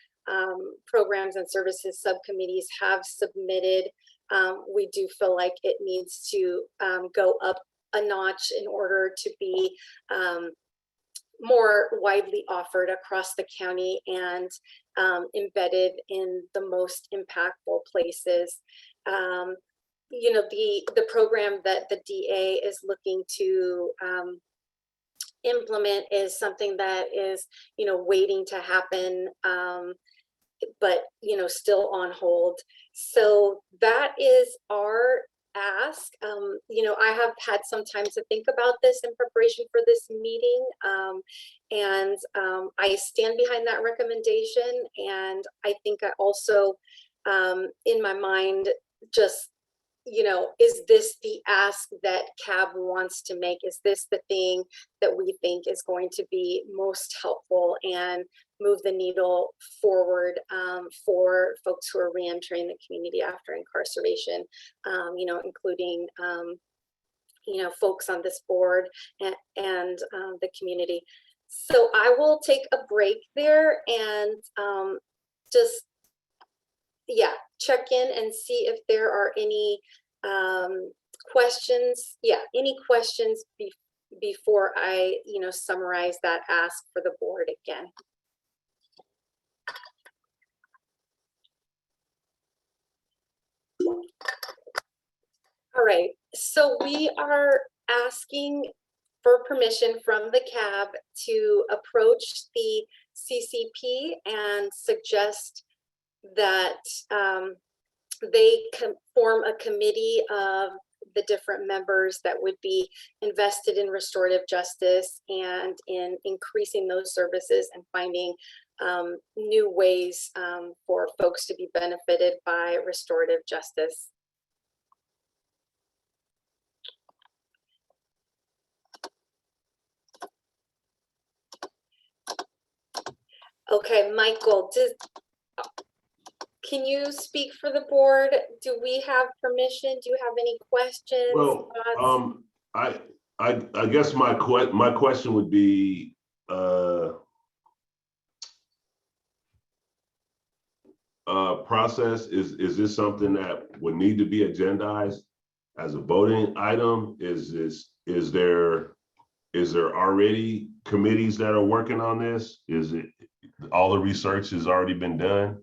programs and services subcommittees have submitted. We do feel like it needs to go up a notch in order to be more widely offered across the county and embedded in the most impactful places. You know, the program that the DA is looking to implement is something that is, you know, waiting to happen, but, you know, still on hold. So that is our ask. You know, I have had some time to think about this in preparation for this meeting, and I stand behind that recommendation. And I think I also, in my mind, just, you know, is this the ask that CAB wants to make? Is this the thing that we think is going to be most helpful and move the needle forward for folks who are reentering the community after incarceration, you know, including, you know, folks on this board and the community. So I will take a break there and just, yeah, check in and see if there are any questions. Yeah, any questions before I, you know, summarize that ask for the board again. All right, so we are asking for permission from the CAB to approach the CCP and suggest that they form a committee of the different members that would be invested in restorative justice and in increasing those services and finding new ways for folks to be benefited by restorative justice. Okay, Michael, can you speak for the board? Do we have permission? Do you have any questions? Well, I guess my question would be, process, is this something that would need to be agendized as a voting item? Is there already committees that are working on this? Is it all the research has already been done?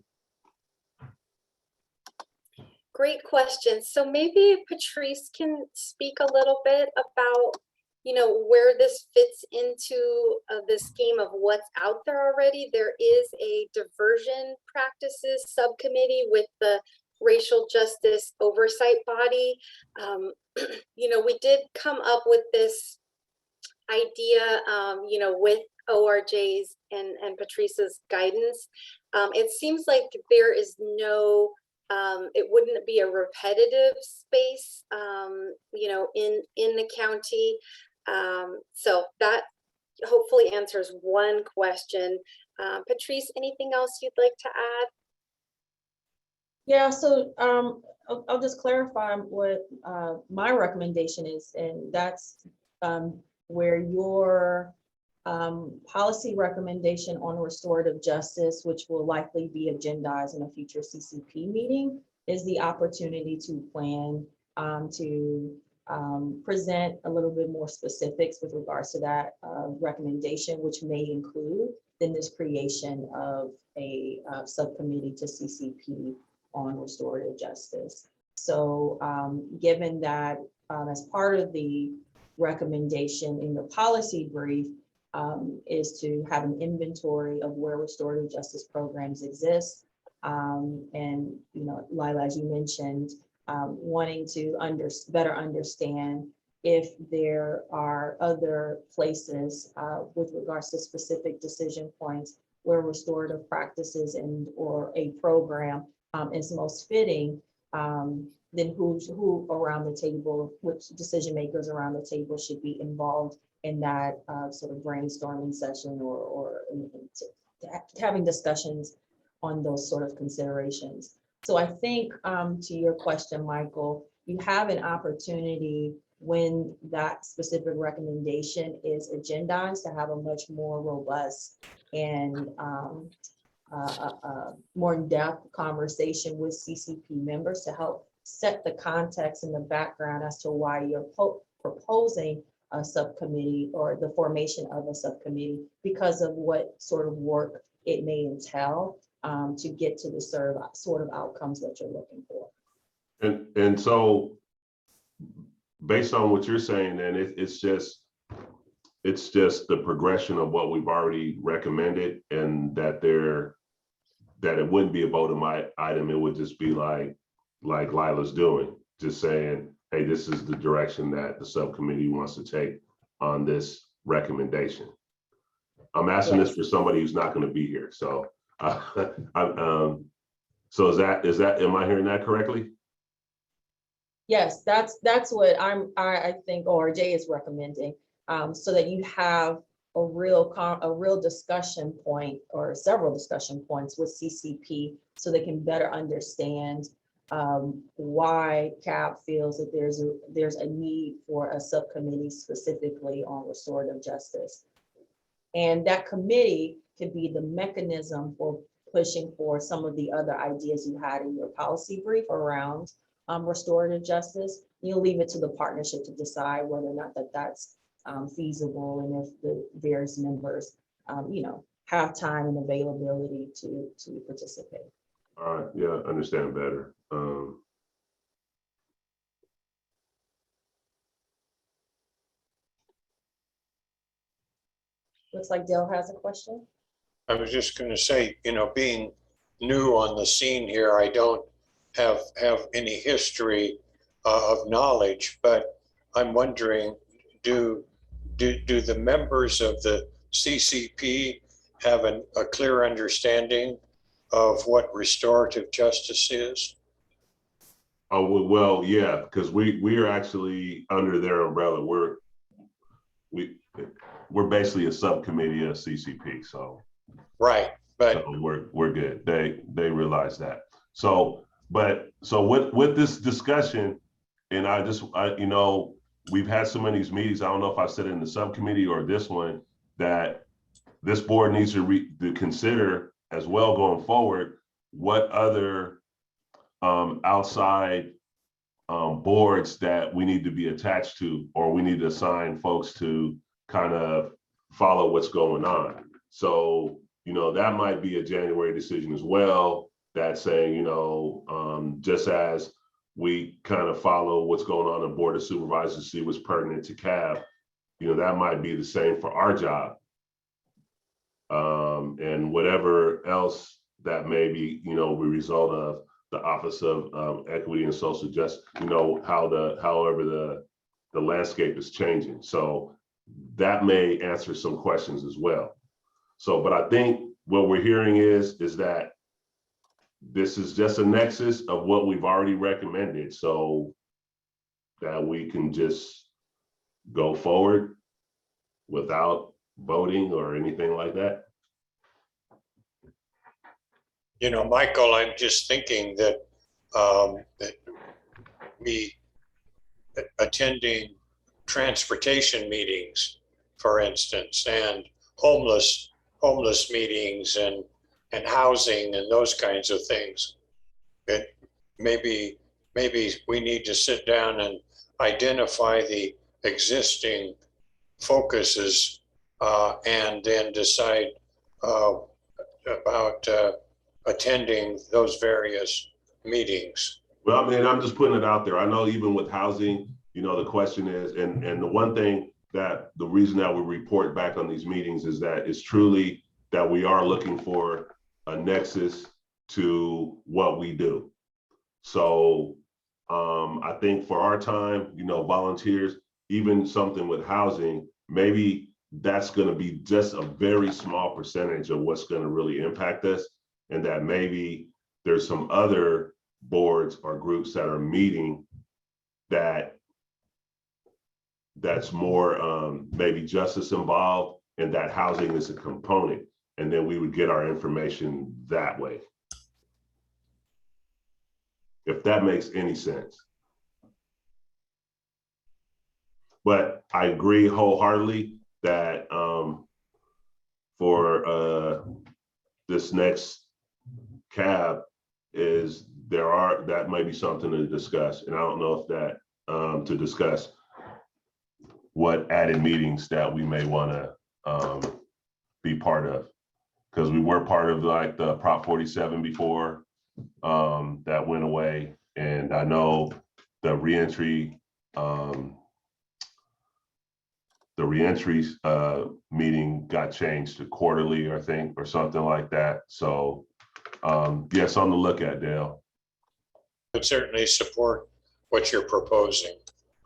Great question. So maybe Patrice can speak a little bit about, you know, where this fits into the scheme of what's out there already. There is a diversion practices subcommittee with the racial justice oversight body. You know, we did come up with this idea, you know, with ORJ's and Patrice's guidance. It seems like there is no, it wouldn't be a repetitive space, you know, in the county. So that hopefully answers one question. Patrice, anything else you'd like to add? Yeah, so I'll just clarify what my recommendation is, and that's where your policy recommendation on restorative justice, which will likely be agendized in a future CCP meeting, is the opportunity to plan to present a little bit more specifics with regards to that recommendation, which may include then this creation of a subcommittee to CCP on restorative justice. So given that as part of the recommendation in the policy brief is to have an inventory of where restorative justice programs exist. And, you know, Lila, as you mentioned, wanting to better understand if there are other places with regards to specific decision points where restorative practices and or a program is most fitting, then who around the table, which decision makers around the table should be involved in that sort of brainstorming session or having discussions on those sort of considerations. So I think to your question, Michael, you have an opportunity when that specific recommendation is agendized to have a much more robust and more in-depth conversation with CCP members to help set the context and the background as to why you're proposing a subcommittee or the formation of a subcommittee, because of what sort of work it may entail to get to the sort of outcomes that you're looking for. And so based on what you're saying, then it's just the progression of what we've already recommended, and that it wouldn't be a voting item. It would just be like Lila's doing, just saying, hey, this is the direction that the subcommittee wants to take on this recommendation. I'm asking this for somebody who's not going to be here. So, so is that, am I hearing that correctly? Yes, that's what I think ORJ is recommending, so that you have a real discussion point or several discussion points with CCP, so they can better understand why CAB feels that there's a need for a subcommittee specifically on restorative justice. And that committee could be the mechanism for pushing for some of the other ideas you had in your policy brief around restorative justice. You'll leave it to the partnership to decide whether or not that's feasible, and if the various members, you know, have time and availability to participate. All right, yeah, understand better. Looks like Dale has a question. I was just going to say, you know, being new on the scene here, I don't have any history of knowledge, but I'm wondering, do the members of the CCP have a clear understanding of what restorative justice is? Oh, well, yeah, because we are actually under their umbrella. We're basically a subcommittee of CCP, so. Right, but so we're good. They realize that. So with this discussion, and I you know, we've had so many of these meetings. I don't know if I said it in the subcommittee or this one, that this board needs to consider as well going forward what other outside boards that we need to be attached to, or we need to assign folks to kind of follow what's going on. So, you know, that might be a January decision as well, that's saying, you know, just as we kind of follow what's going on in Board of Supervisors to see what's pertinent to CAB, you know, that might be the same for our job. And whatever else that may be, you know, a result of the Office of Equity and Social Justice, you know, however the landscape is changing. So that may answer some questions as well. So, but I think what we're hearing is that this is just a nexus of what we've already recommended, so that we can just go forward without voting or anything like that. You know, Michael, I'm just thinking that that we attending transportation meetings, for instance, and homeless meetings and housing and those kinds of things. It maybe we need to sit down and identify the existing focuses and then decide about attending those various meetings. Well, I mean, I'm just putting it out there. I know even with housing, you know, the question is, and the one thing that the reason that we report back on these meetings is that it's truly that we are looking for a nexus to what we do. So I think for our time, you know, volunteers, even something with housing, maybe that's going to be just a very small percentage of what's going to really impact us. And that maybe there's some other boards or groups that are meeting that's more maybe justice involved, and that housing is a component. And then we would get our information that way. If that makes any sense. But I agree wholeheartedly that for this next cab is that might be something to discuss. And I don't know if that to discuss what added meetings that we may want to be part of. Because we were part of like the Prop 47 before that went away. And I know the reentry meeting got changed to quarterly, I think, or something like that. So yeah, something to look at, Dale. I would certainly support what you're proposing.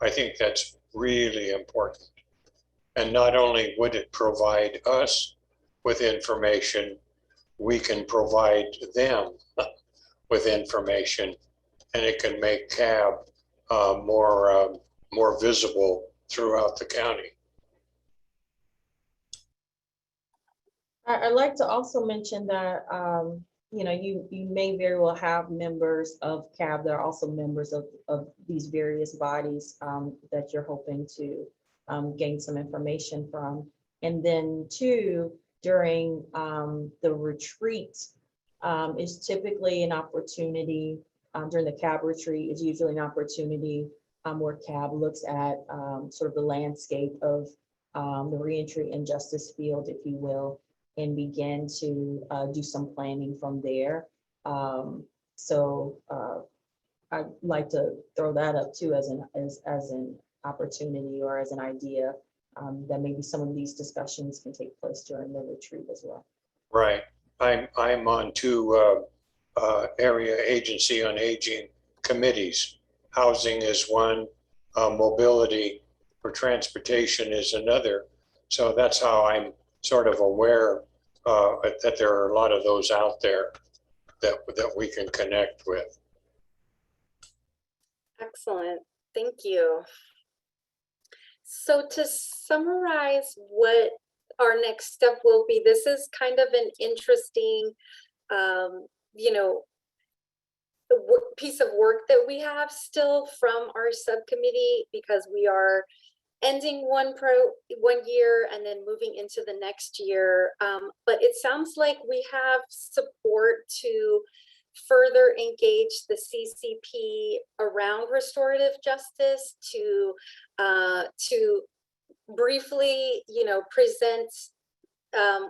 I think that's really important. And not only would it provide us with information, we can provide them with information, and it can make CAB more visible throughout the county. I'd like to also mention that, you know, you may very well have members of CAB that are also members of these various bodies that you're hoping to gain some information from. And then two, during the retreat is typically an opportunity, during the CAB retreat is usually an opportunity where CAB looks at sort of the landscape of the reentry and justice field, if you will, and begin to do some planning from there. So I'd like to throw that up too as an opportunity or as an idea that maybe some of these discussions can take place during the retreat as well. Right. I'm on two area agency on aging committees. Housing is one, mobility for transportation is another. So that's how I'm sort of aware that there are a lot of those out there that we can connect with. Excellent, thank you. So to summarize what our next step will be, this is kind of an interesting, you know, piece of work that we have still from our subcommittee, because we are ending one year and then moving into the next year. But it sounds like we have support to further engage the CCP around restorative justice, to briefly, you know, present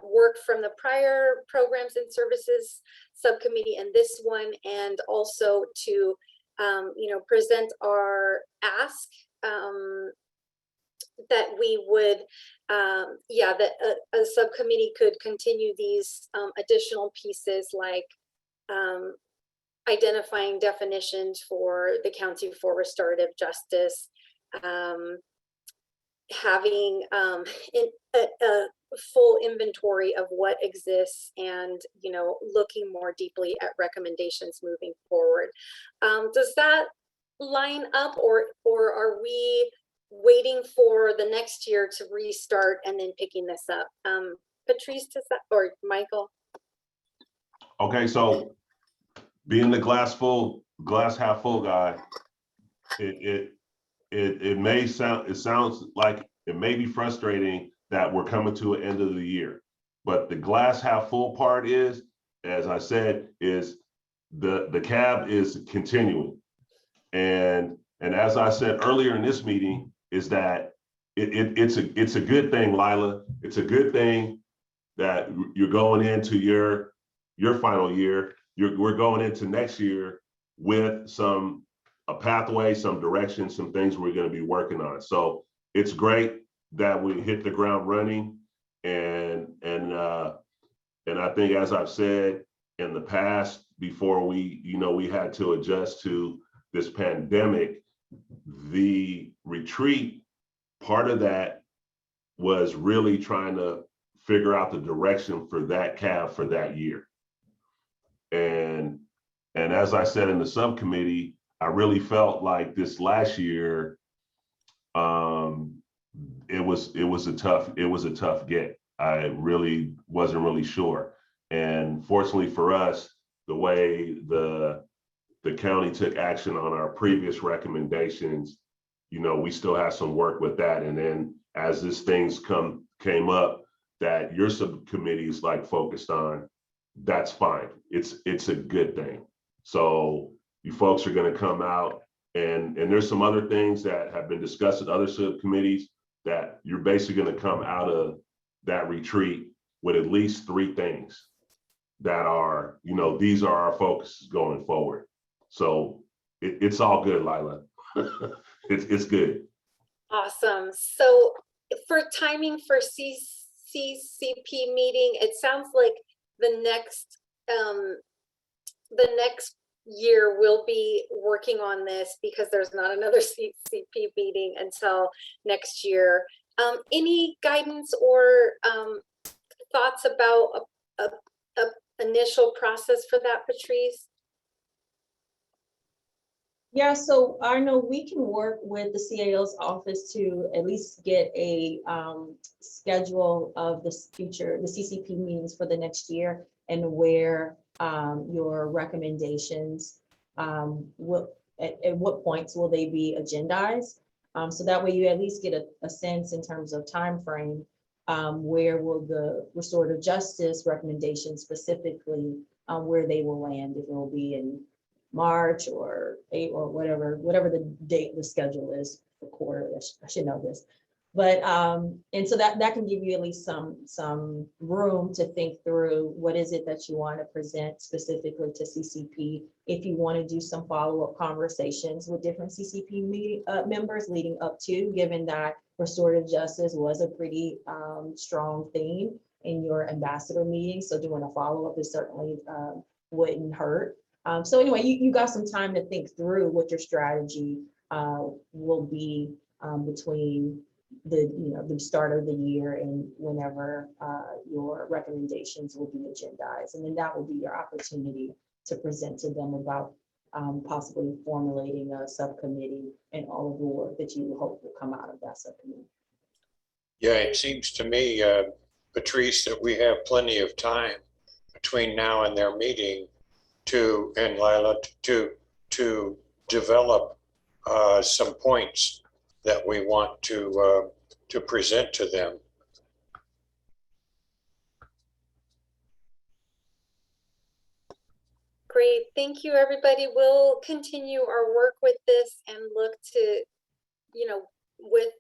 work from the prior programs and services subcommittee and this one, and also to you know, present our ask that we would that a subcommittee could continue these additional pieces, like identifying definitions for the county for restorative justice, having a full inventory of what exists, and, you know, looking more deeply at recommendations moving forward. Does that line up, or are we waiting for the next year to restart and then picking this up? Patrice, does that, or Michael? Okay, so being the glass full, glass half full guy, it sounds like it may be frustrating that we're coming to an end of the year. But the glass half full part is, as I said, is the cab is continuing. And as I said earlier in this meeting, is that it's a good thing, Lila. It's a good thing that you're going into your final year. We're going into next year with a pathway, some direction, some things we're going to be working on. So it's great that we hit the ground running. And I think, as I've said in the past, before we had to adjust to this pandemic, the retreat, part of that was really trying to figure out the direction for that cab for that year. And as I said in the subcommittee, I really felt like this last year, it was a tough get. I really wasn't really sure. And fortunately for us, the way the county took action on our previous recommendations, we still have some work with that. And then as this things came up that your subcommittee is like focused on, that's fine. It's a good thing. So you folks are going to come out, and there's some other things that have been discussed at other subcommittees that you're basically going to come out of that retreat with at least 3 things that are, these are our focuses going forward. So it's all good, Lila. It's good. Awesome. So for timing for CCP meeting, it sounds like the next year we'll be working on this because there's not another CCP meeting until next year. Any guidance or thoughts about a initial process for that, Patrice? Yeah, so I know we can work with the CAO's office to at least get a schedule of the CCP meetings for the next year, and where your recommendations, at what points will they be agendized? So that way you at least get a sense in terms of time frame, where will the restorative justice recommendations specifically, where they will land, if it will be in March or April or whatever the date, the schedule is for quarter. I should know this. But and so that can give you at least some room to think through what is it that you want to present specifically to CCP. If you want to do some follow-up conversations with different CCP members leading up to, given that restorative justice was a pretty strong theme in your ambassador meeting. So doing a follow-up is certainly wouldn't hurt. So anyway, you got some time to think through what your strategy will be between the start of the year and whenever your recommendations will be agendized. And then that will be your opportunity to present to them about possibly formulating a subcommittee and all of the work that you hope will come out of that subcommittee. Yeah, it seems to me, Patrice, that we have plenty of time between now and their meeting and Lila to develop some points that we want to present to them. Great, thank you, everybody. We'll continue our work with this and look to, with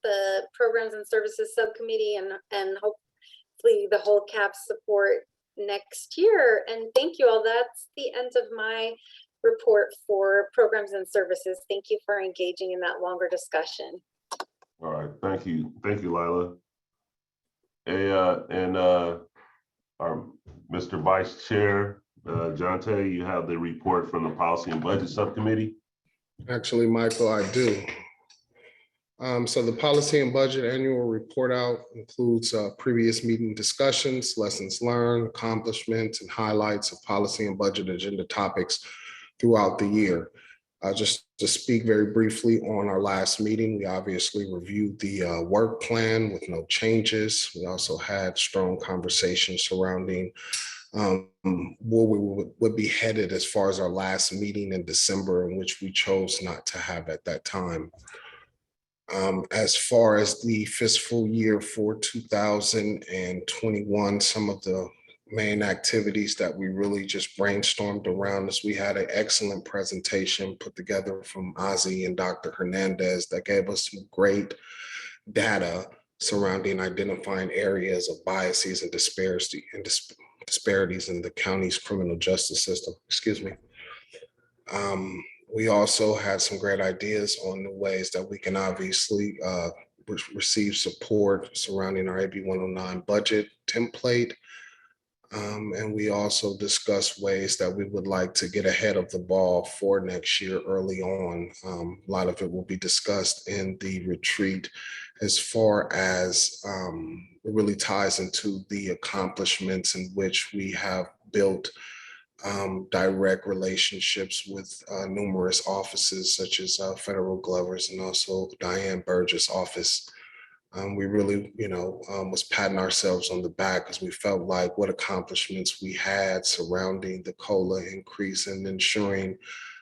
the Programs and Services Subcommittee and hopefully the whole CAP support next year. And thank you all. That's the end of my report for Programs and Services. Thank you for engaging in that longer discussion. All right, thank you, Lila. And our Mr. Vice Chair, Jonte, you have the report from the Policy and Budget Subcommittee. Actually, Michael, I do. So the Policy and Budget Annual Report out includes previous meeting discussions, lessons learned, accomplishments, and highlights of policy and budget agenda topics throughout the year. Just to speak very briefly on our last meeting, we obviously reviewed the work plan with no changes. We also had strong conversations surrounding where we would be headed as far as our last meeting in December, in which we chose not to have at that time. As far as the fiscal year for 2021, some of the main activities that we really just brainstormed around is we had an excellent presentation put together from Ozzy and Dr. Hernandez that gave us some great data surrounding identifying areas of biases and disparities in the county's criminal justice system. Excuse me. We also had some great ideas on the ways that we can obviously receive support surrounding our AB 109 budget template. And we also discussed ways that we would like to get ahead of the ball for next year early on. A lot of it will be discussed in the retreat as far as it really ties into the accomplishments in which we have built direct relationships with numerous offices such as Federal Glovers and also Diane Burgess' office. We really, was patting ourselves on the back because we felt like what accomplishments we had surrounding the COLA increase and ensuring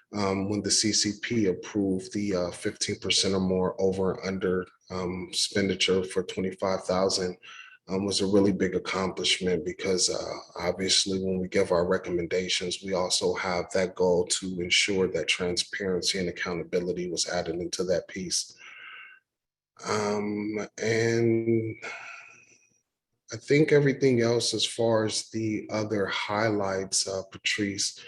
when the CCP approved the 15% or more over and under expenditure for 25,000 was a really big accomplishment because obviously when we give our recommendations, we also have that goal to ensure that transparency and accountability was added into that piece. And I think everything else as far as the other highlights, Patrice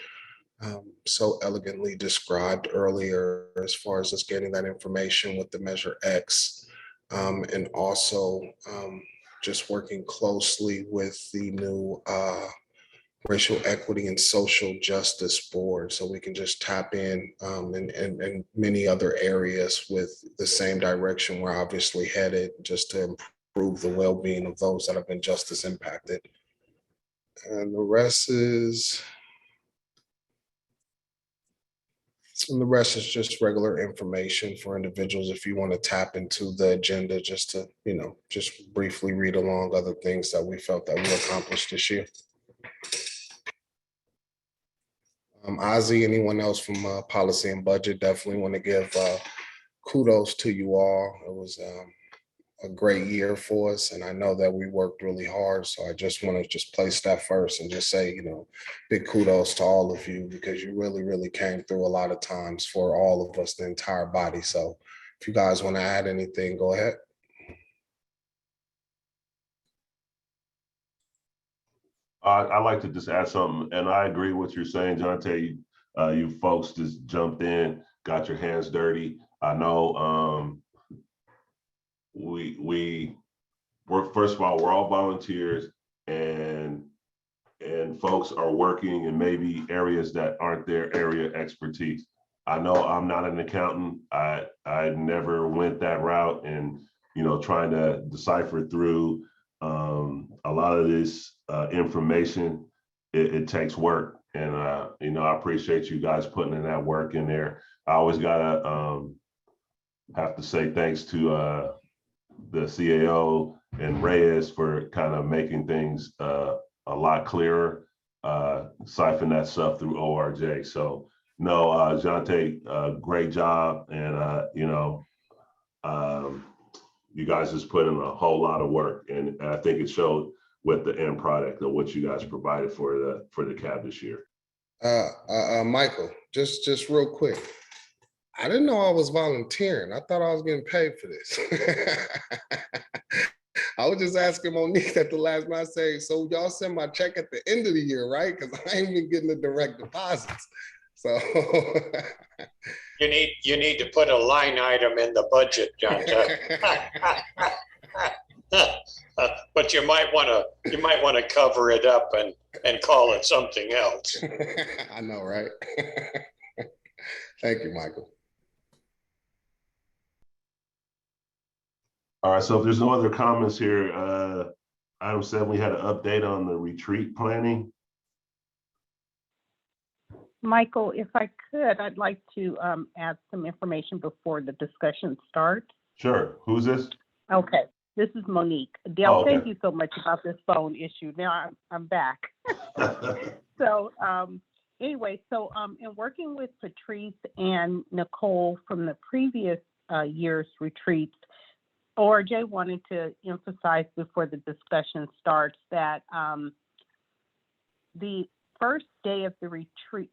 so elegantly described earlier as far as us getting that information with the Measure X and also just working closely with the new Racial Equity and Social Justice Board, so we can just tap in and many other areas with the same direction we're obviously headed, just to improve the well-being of those that have been justice impacted. And the rest is just regular information for individuals if you want to tap into the agenda just to, just briefly read along other things that we felt that we accomplished this year. Ozzy, anyone else from policy and budget, definitely want to give kudos to you all. It was a great year for us, and I know that we worked really hard. So I just want to just place that first and just say, big kudos to all of you because you really, really came through a lot of times for all of us, the entire body. So if you guys want to add anything, go ahead. I'd like to just add something, and I agree with what you're saying, Jonte. You folks just jumped in, got your hands dirty. I know we're first of all, we're all volunteers, and folks are working in maybe areas that aren't their area of expertise. I know I'm not an accountant. I never went that route, and trying to decipher through a lot of this information, it takes work. And, I appreciate you guys putting in that work in there. I always gotta have to say thanks to the CAO and Reyes for kind of making things a lot clearer, siphon that stuff through ORJ. So no, Jonte, great job. And, you guys just put in a whole lot of work, and I think it showed with the end product of what you guys provided for the CAB this year. Michael, just real quick. I didn't know I was volunteering. I thought I was getting paid for this. I was just asking Monique at the last minute, I say, so y'all send my check at the end of the year, right? Because I ain't been getting the direct deposits. So you need to put a line item in the budget, John. But you might want to cover it up and call it something else. I know, right? Thank you, Michael. All right, so if there's no other comments here, item 7, we had an update on the retreat planning. Michael, if I could, I'd like to add some information before the discussion starts. Sure. Who's this? Okay. This is Monique. Dale, Oh, okay. thank you so much about this phone issue. Now I'm back. So anyway, in working with Patrice and Nicole from the previous year's retreats, ORJ wanted to emphasize before the discussion starts that the first day of the retreat,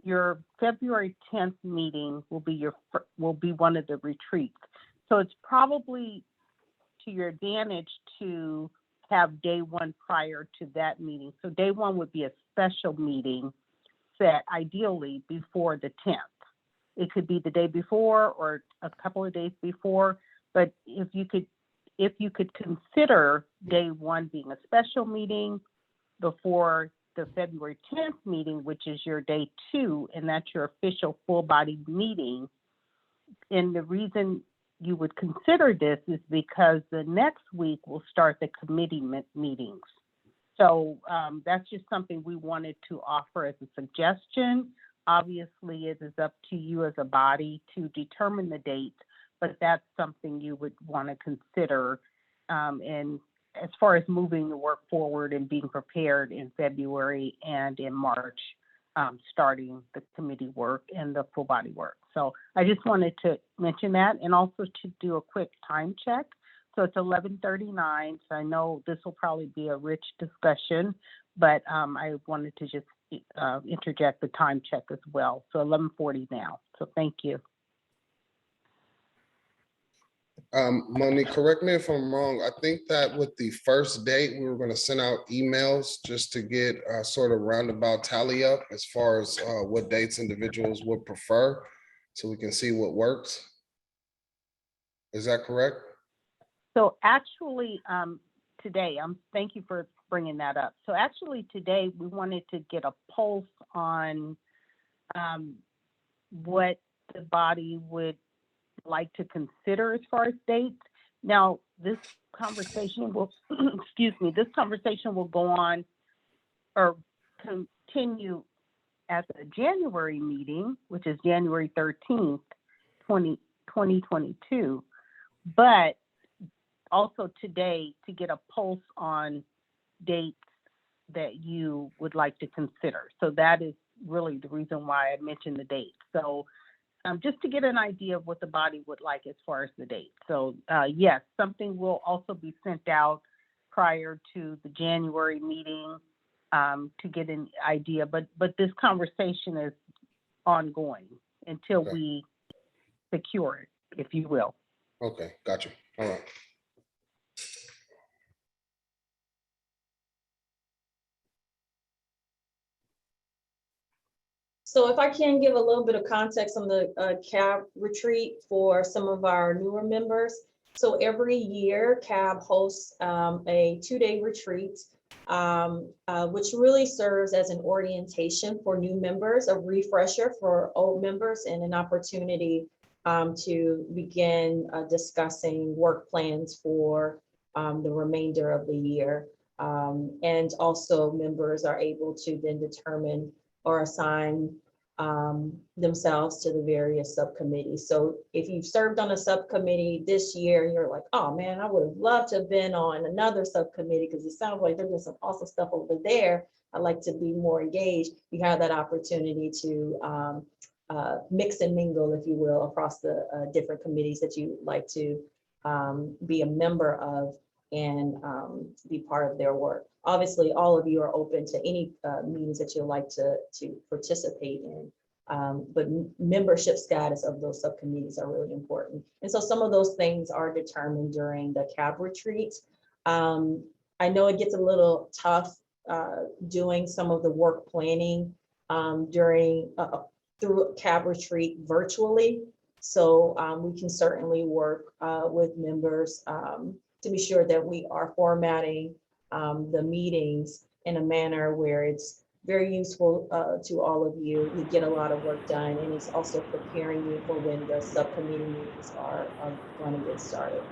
your February 10th meeting will be one of the retreats. So it's probably to your advantage to have day one prior to that meeting. So day one would be a special meeting set ideally before the 10th. It could be the day before or a couple of days before, but if you could consider day one being a special meeting before the February 10th meeting, which is your day two, and that's your official full body meeting. And the reason you would consider this is because the next week will start the committee meetings. So that's just something we wanted to offer as a suggestion. Obviously, it is up to you as a body to determine the date, but that's something you would want to consider. And as far as moving the work forward and being prepared in February and in March, starting the committee work and the full body work. So I just wanted to mention that, and also to do a quick time check. So it's 11:39. So I know this will probably be a rich discussion, but I wanted to just interject the time check as well. So 11:40 now. So thank you. Monique, correct me if I'm wrong. I think that with the first date, we were going to send out emails just to get a sort of roundabout tally up as far as what dates individuals would prefer, so we can see what works. Is that correct? So actually, today, thank you for bringing that up. So actually today, we wanted to get a pulse on what the body would like to consider as far as dates. Now, this conversation will, this conversation will go on or continue at the January meeting, which is January 13th, 2022. But also today to get a pulse on dates that you would like to consider. So that is really the reason why I mentioned the date. So just to get an idea of what the body would like as far as the date. So yes, something will also be sent out prior to the January meeting to get an idea, but this conversation is ongoing until we secure it, if you will. Okay, gotcha. All right. So if I can give a little bit of context on the CAB retreat for some of our newer members. So every year CAB hosts a 2-day retreat, which really serves as an orientation for new members, a refresher for old members, and an opportunity to begin discussing work plans for the remainder of the year. And also members are able to then determine or assign themselves to the various subcommittees. So if you've served on a subcommittee this year and you're like, oh man, I would have loved to have been on another subcommittee because it sounds like they're doing some awesome stuff over there, I'd like to be more engaged, you have that opportunity to mix and mingle, if you will, across the different committees that you like to be a member of and be part of their work. Obviously, all of you are open to any meetings that you'd like to participate in, but membership status of those subcommittees are really important. And so some of those things are determined during the CAB retreat. I know it gets a little tough doing some of the work planning through CAB retreat virtually. So we can certainly work with members to be sure that we are formatting the meetings in a manner where it's very useful to all of you. You get a lot of work done, and it's also preparing you for when the subcommittee meetings are going to get started.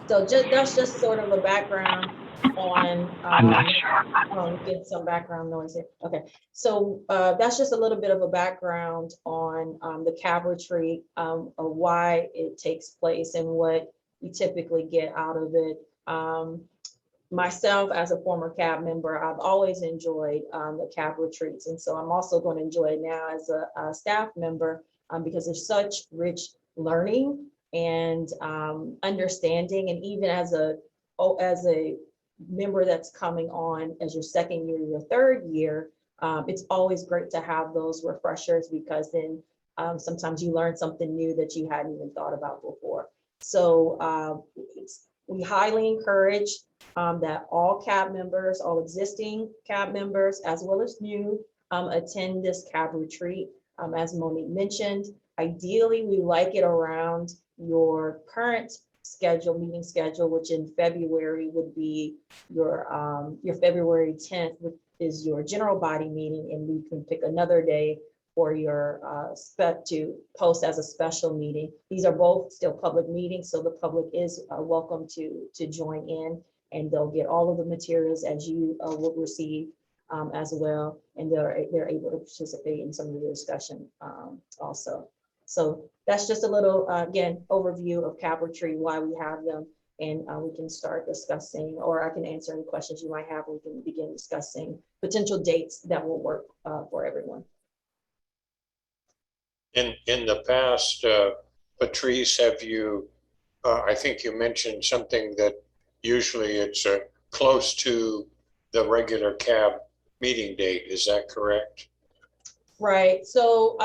So that's just sort of a background on, I'm not sure. Get some background noise here. Okay, so that's just a little bit of a background on the CAB retreat, why it takes place and what you typically get out of it. Myself, as a former CAB member, I've always enjoyed the CAB retreats. And so I'm also going to enjoy it now as a staff member because there's such rich learning and understanding. And even as a member that's coming on as your second year, your third year, it's always great to have those refreshers because then sometimes you learn something new that you hadn't even thought about before. So we highly encourage that all CAB members, all existing CAB members, as well as new, attend this CAB retreat. As Monique mentioned, ideally, we like it around your current meeting schedule, which in February would be your February 10th, which is your general body meeting, and we can pick another day for your to post as a special meeting. These are both still public meetings, so the public is welcome to join in, and they'll get all of the materials as you will receive as well, and they're able to participate in some of the discussion also. So that's just a little, again, overview of CAB Retreat, why we have them, and we can start discussing, or I can answer any questions you might have. We can begin discussing potential dates that will work for everyone. In the past, Patrice, have you, I think you mentioned something that usually it's close to the regular CAB meeting date. Is that correct? Right. So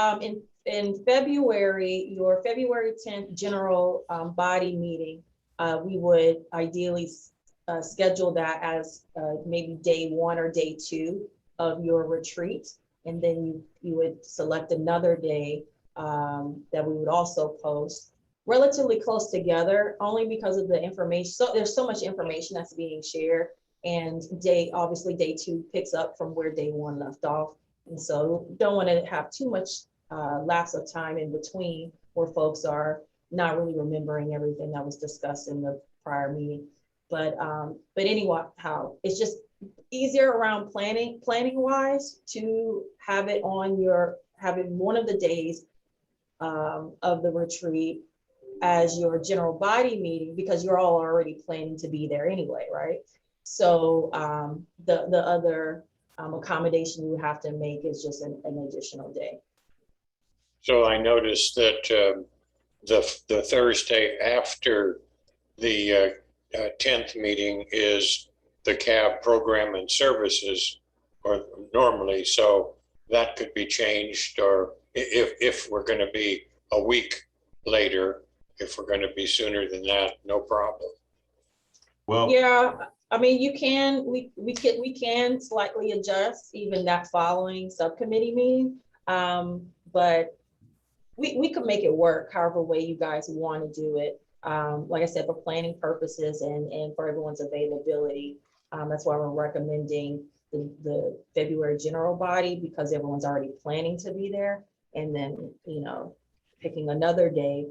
in February, your February 10th general body meeting, we would ideally schedule that as maybe day 1 or day 2 of your retreat. And then you would select another day that we would also post relatively close together, only because of the information. So there's so much information that's being shared, and obviously day 2 picks up from where day 1 left off. And so don't want to have too much lapse of time in between where folks are not really remembering everything that was discussed in the prior meeting. But anyway, it's just easier around planning wise to have it on having one of the days of the retreat as your general body meeting, because you're all already planning to be there anyway, right? So the other accommodation you have to make is just an additional day. So I noticed that the Thursday after the 10th meeting is the CAB program and services, or normally, so that could be changed, or if we're going to be a week later, if we're going to be sooner than that, no problem. Well, yeah, I mean, we can slightly adjust even that following subcommittee meeting, but we could make it work however way you guys want to do it. Like I said, for planning purposes and for everyone's availability, that's why we're recommending the February general body, because everyone's already planning to be there, and then picking another day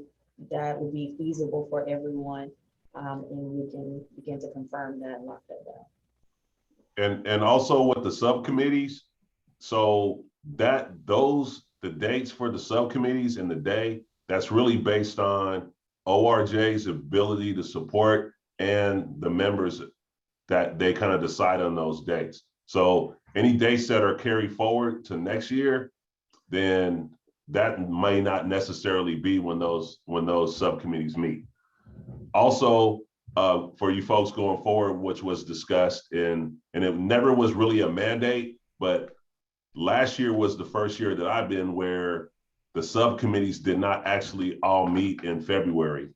that would be feasible for everyone, and we can begin to confirm that and lock that down. And also with the subcommittees, so the dates for the subcommittees and the day, that's really based on ORJ's ability to support and the members that they kind of decide on those dates. So any dates that are carried forward to next year, then that may not necessarily be when those subcommittees meet. Also, for you folks going forward, which was discussed and it never was really a mandate, but last year was the first year that I've been where the subcommittees did not actually all meet in February.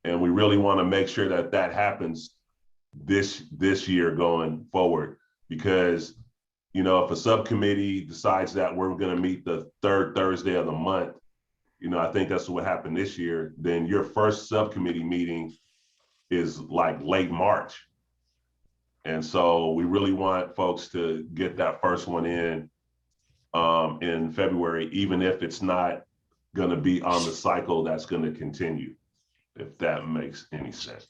And we really want to make sure that that happens this year going forward, because if a subcommittee decides that we're going to meet the 3rd Thursday of the month, I think that's what happened this year, then your first subcommittee meeting is like late March. And so we really want folks to get that first one in February, even if it's not going to be on the cycle that's going to continue, if that makes any sense.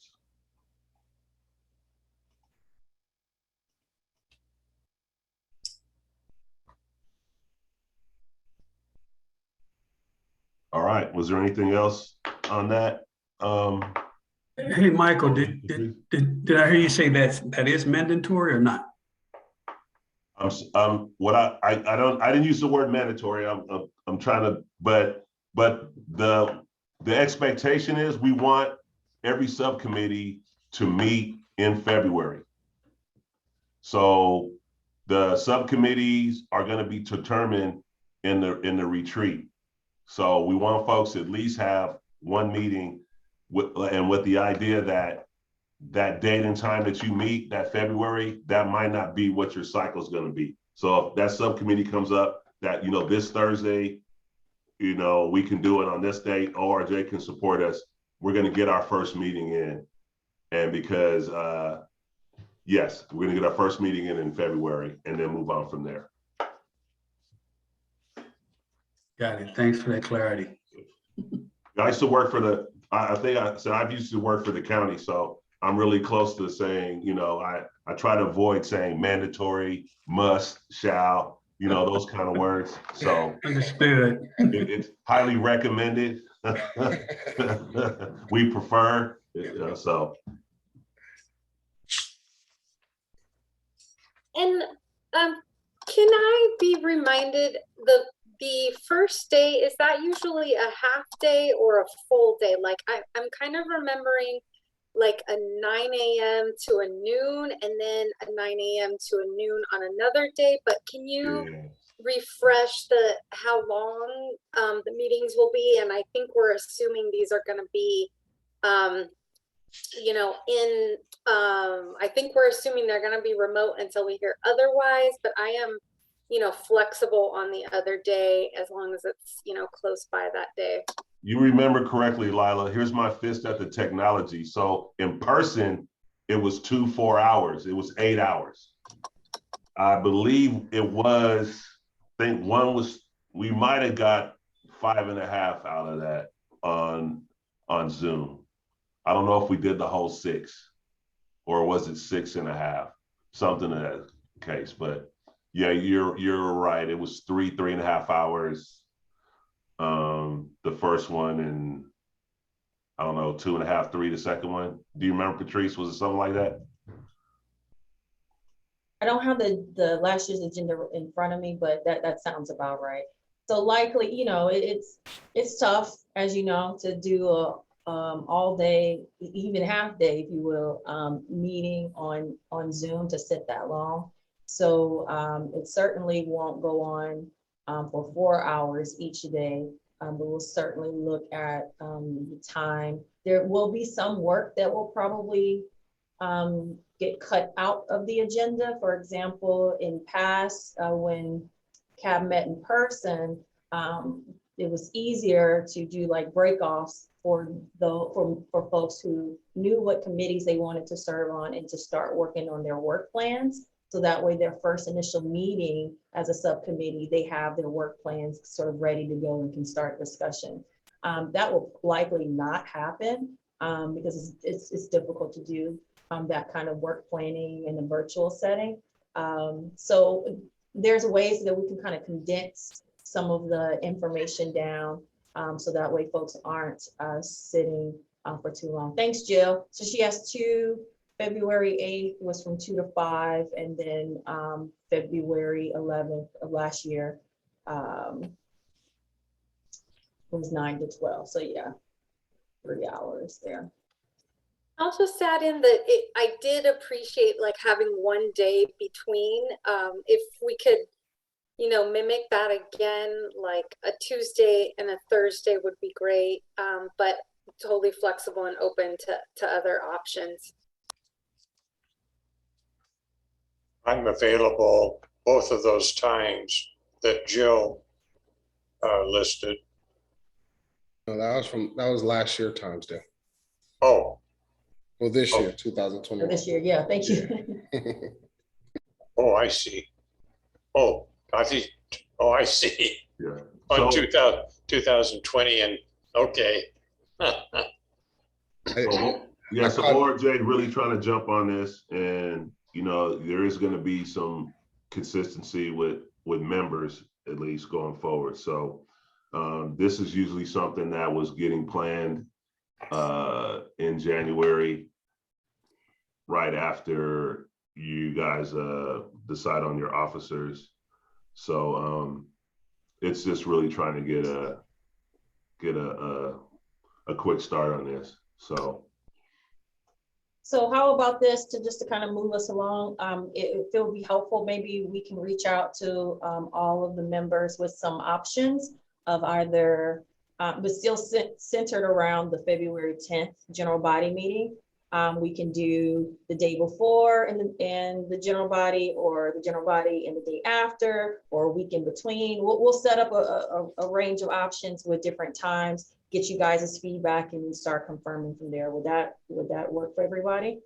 All right, was there anything else on that? Hey, Michael, did I hear you say that is mandatory or not? What I didn't use the word mandatory. I'm trying to, but the expectation is we want every subcommittee to meet in February. So the subcommittees are going to be determined in the retreat. So we want folks to at least have one meeting with the idea that that date and time that you meet, that February, that might not be what your cycle is going to be. So if that subcommittee comes up that, this Thursday, we can do it on this date, ORJ can support us, we're going to get our first meeting in. And because, yes, we're going to get our first meeting in February and then move on from there. Got it. Thanks for that clarity. I used to work for I've used to work for the county, so I'm really close to saying, I try to avoid saying mandatory, must, shall, those kind of words. So understood. It's highly recommended. We prefer, so. And can I be reminded the first day, is that usually a half day or a full day? Like I'm kind of remembering like a 9 a.m. to a noon and then a 9 a.m. to a noon on another day. But can you refresh how long the meetings will be? And I think we're assuming these are going to be, I think we're assuming they're going to be remote until we hear otherwise. But I am, flexible on the other day as long as it's, close by that day. You remember correctly, Lila. Here's my fist at the technology. So in person, it was 4 hours. It was 8 hours. I believe it was, we might have got 5.5 out of that on Zoom. I don't know if we did the whole 6 or was it 6.5, something in that case. But yeah, you're right. It was 3.5 hours. The first one, and I don't know, 2.5, 3 the second one. Do you remember, Patrice? Was it something like that? I don't have the last year's agenda in front of me, but that sounds about right. So likely, it's tough, as you know, to do a all day, even half day, if you will, meeting on Zoom to sit that long. So it certainly won't go on for 4 hours each day. But we'll certainly look at the time. There will be some work that will probably get cut out of the agenda. For example, in past, when CAB met in person, it was easier to do like break-offs for folks who knew what committees they wanted to serve on and to start working on their work plans. So that way their first initial meeting as a subcommittee, they have their work plans sort of ready to go and can start discussion. That will likely not happen because it's difficult to do that kind of work planning in a virtual setting. So there's ways that we can kind of condense some of the information down so that way folks aren't sitting for too long. Thanks, Jill. So she has 2. February 8th was from 2 to 5, and then February 11th of last year was 9 to 12. So yeah, 3 hours there. I'll just add in that I did appreciate like having one day between. If we could, mimic that again, like a Tuesday and a Thursday would be great, but totally flexible and open to other options. I'm available both of those times that Jill listed. No, that was last year times there. Oh. Well, this year, 2021. This year, yeah, thank you. Oh, I see. Oh, I see. Yeah. On 2020 and okay. Yeah, so ORJ really trying to jump on this, and there is going to be some consistency with members, at least going forward. So this is usually something that was getting planned in January, right after you guys decide on your officers. So it's just really trying to get a quick start on this. So how about this to just to kind of move us along? If it would be helpful, maybe we can reach out to all of the members with some options of either, but still centered around the February 10th general body meeting. We can do the day before and the general body, or the general body and the day after, or a week in between. We'll set up a range of options with different times, get you guys' feedback, and start confirming from there. Would that work for everybody?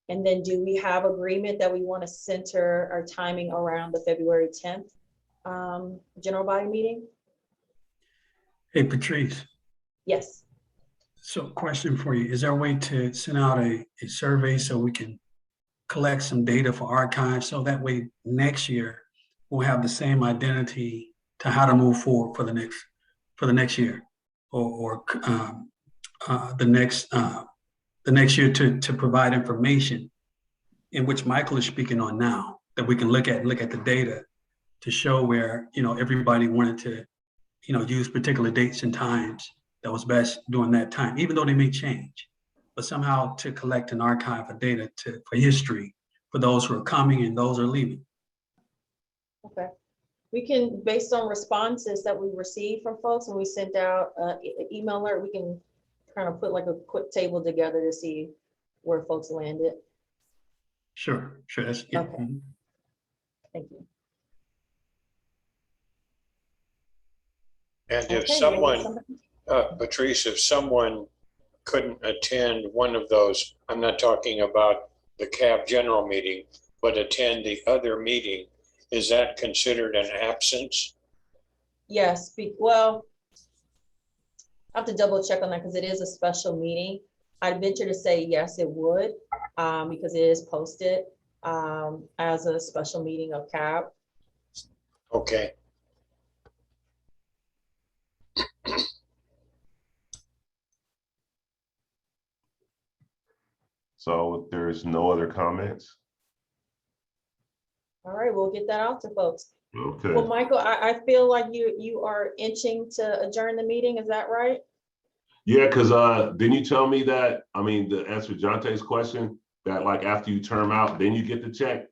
And then do we have agreement that we want to center our timing around the February 10th general body meeting? Hey, Patrice. Yes. So question for you, is there a way to send out a survey so we can collect some data for archives, so that way next year we'll have the same identity to how to move forward for the next year, or the next year to provide information in which Michael is speaking on now, that we can look at the data to show where, everybody wanted to, use particular dates and times that was best during that time, even though they may change, but somehow to collect an archive of data for history for those who are coming and those who are leaving. Okay. We can, based on responses that we received from folks when we sent out an email alert, we can kind of put like a quick table together to see where folks landed. Sure, that's, yeah. Okay. Thank you. And if Okay, someone, Patrice, if someone couldn't attend one of those, I'm not talking about the CAB general meeting, but attend the other meeting, is that considered an absence? Yes, well, I have to double check on that because it is a special meeting. I'd venture to say yes, it would, because it is posted as a special meeting of CAB. Okay. So there's no other comments? All right, we'll get that out to folks. Okay. Well, Michael, I feel like you are inching to adjourn the meeting. Is that right? Yeah, because didn't you tell me that, to answer Jonte's question, that like after you term out, then you get the check?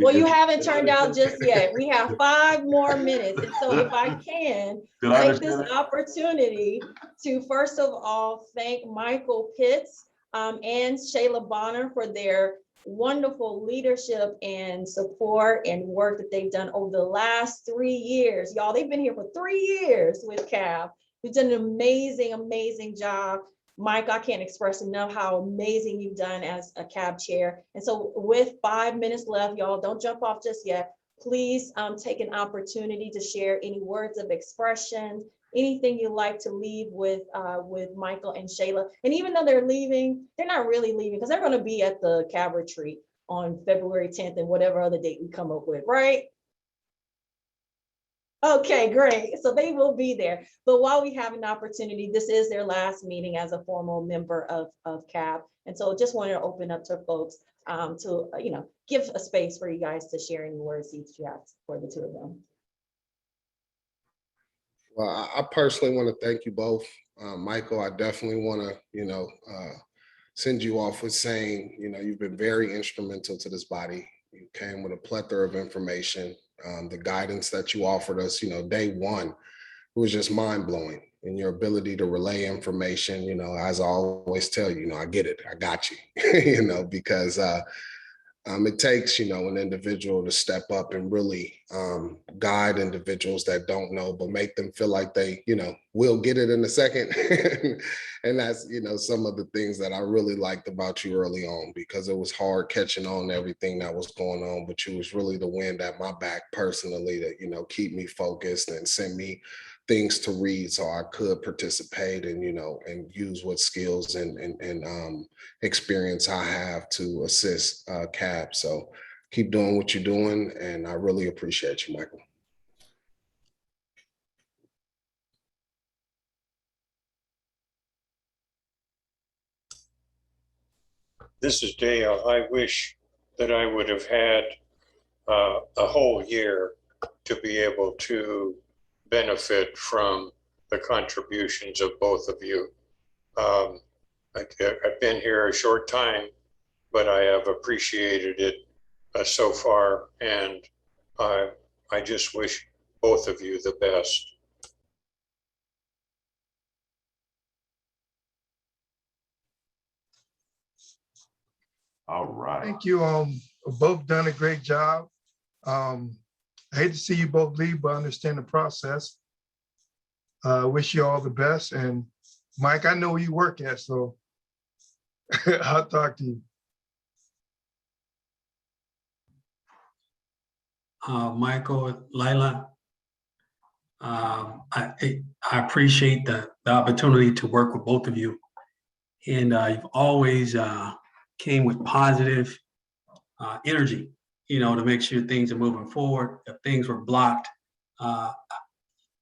Well, you haven't turned out just yet. We have 5 more minutes. And so if I can take this opportunity to, first of all, thank Michael Pitts and Shayla Bonner for their wonderful leadership and support and work that they've done over the last 3 years. Y'all, they've been here for 3 years with CAB. We've done an amazing job. Mike, I can't express enough how amazing you've done as a CAB chair. And so with 5 minutes left, y'all, don't jump off just yet. Please take an opportunity to share any words of expression, anything you'd like to leave with Michael and Shayla. And even though they're leaving, they're not really leaving because they're going to be at the CAB retreat on February 10th and whatever other date we come up with, right? Okay, great. So they will be there. But while we have an opportunity, this is their last meeting as a formal member of CAB. And so just wanted to open up to folks to, give a space for you guys to share any words each you have for the two of them. Well, I personally want to thank you both. Michael, I definitely want to, send you off with saying, you've been very instrumental to this body. You came with a plethora of information. The guidance that you offered us, day one, it was just mind blowing. And your ability to relay information, as I always tell you, I get it, I got you, because it takes, an individual to step up and really guide individuals that don't know, but make them feel like they, will get it in a second. And that's, some of the things that I really liked about you early on, because it was hard catching on to everything that was going on, but you was really the wind at my back personally to, keep me focused and send me things to read so I could participate and, and use what skills and experience I have to assist CAB. So keep doing what you're doing. And I really appreciate you, Michael. This is Dale. I wish that I would have had a whole year to be able to benefit from the contributions of both of you. I've been here a short time, but I have appreciated it so far, and I just wish both of you the best. All right. Thank you. Both done a great job. I hate to see you both leave, but I understand the process. Wish you all the best. And Mike, I know where you work at, so I'll talk to you. Michael, Lila, I appreciate the opportunity to work with both of you. And you've always came with positive energy, to make sure things are moving forward. If things were blocked,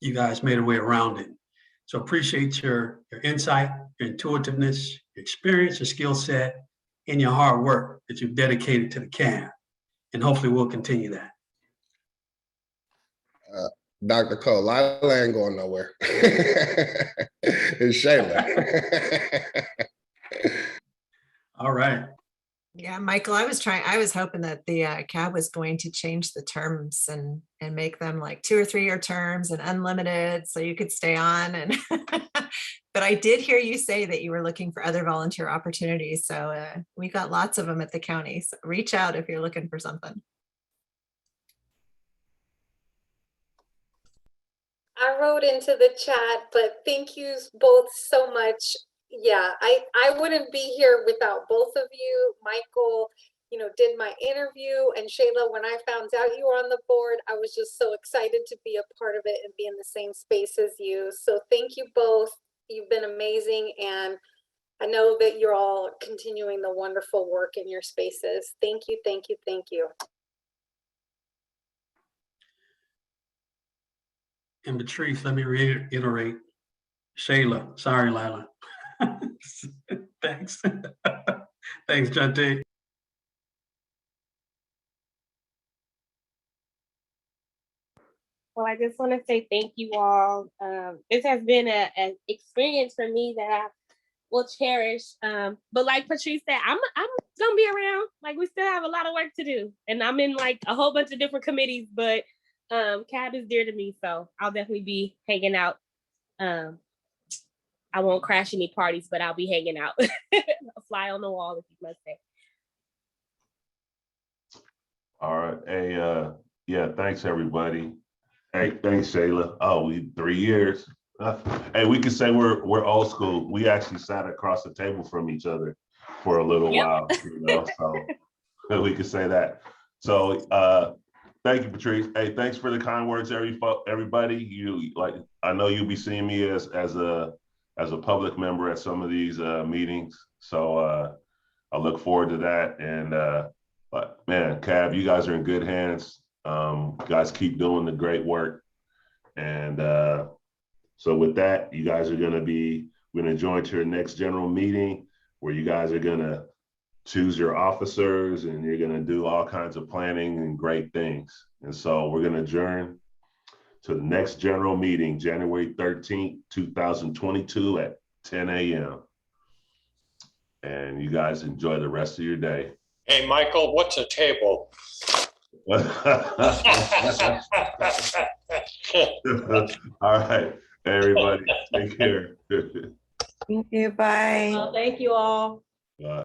you guys made a way around it. So appreciate your insight, your intuitiveness, your experience, your skill set, and your hard work that you've dedicated to the CAB. And hopefully we'll continue that. Dr. Cole, Lila ain't going nowhere. It's Shayla. All right. Yeah, Michael, I was hoping that the CAB was going to change the terms and make them like 2 or 3 year terms and unlimited so you could stay on. And but I did hear you say that you were looking for other volunteer opportunities. So we got lots of them at the county. So reach out if you're looking for something. I wrote into the chat, but thank you both so much. Yeah, I wouldn't be here without both of you. Michael, did my interview, and Shayla, when I found out you were on the board, I was just so excited to be a part of it and be in the same space as you. So thank you both. You've been amazing, and I know that you're all continuing the wonderful work in your spaces. Thank you, thank you, thank you. And Patrice, let me reiterate, Shayla, sorry, Lila. Thanks. Thanks, Jante. Well, I just want to say thank you all. This has been an experience for me that I will cherish. But like Patrice said, I'm gonna be around. Like, we still have a lot of work to do, and I'm in like a whole bunch of different committees. But CAB is dear to me, so I'll definitely be hanging out. I won't crash any parties, but I'll be hanging out. I'll fly on the wall, if you must say. All right. Hey, yeah, thanks everybody. Hey, thanks, Shayla. Oh, we 3 years. Hey, we can say we're old school. We actually sat across the table from each other for a little while, so we could say that. So thank you, Patrice. Hey, thanks for the kind words, everybody. I know you'll be seeing me as a public member at some of these meetings. So I look forward to that. And but man, CAB, you guys are in good hands. You guys keep doing the great work. And so with that, you guys are gonna join to your next general meeting where you guys are gonna choose your officers and you're gonna do all kinds of planning and great things. And so we're gonna adjourn to the next general meeting, January 13th, 2022 at 10 a.m. And you guys enjoy the rest of your day. Hey, Michael, what's a table? All right, everybody, take care. Thank you. Bye. Thank you all. Bye.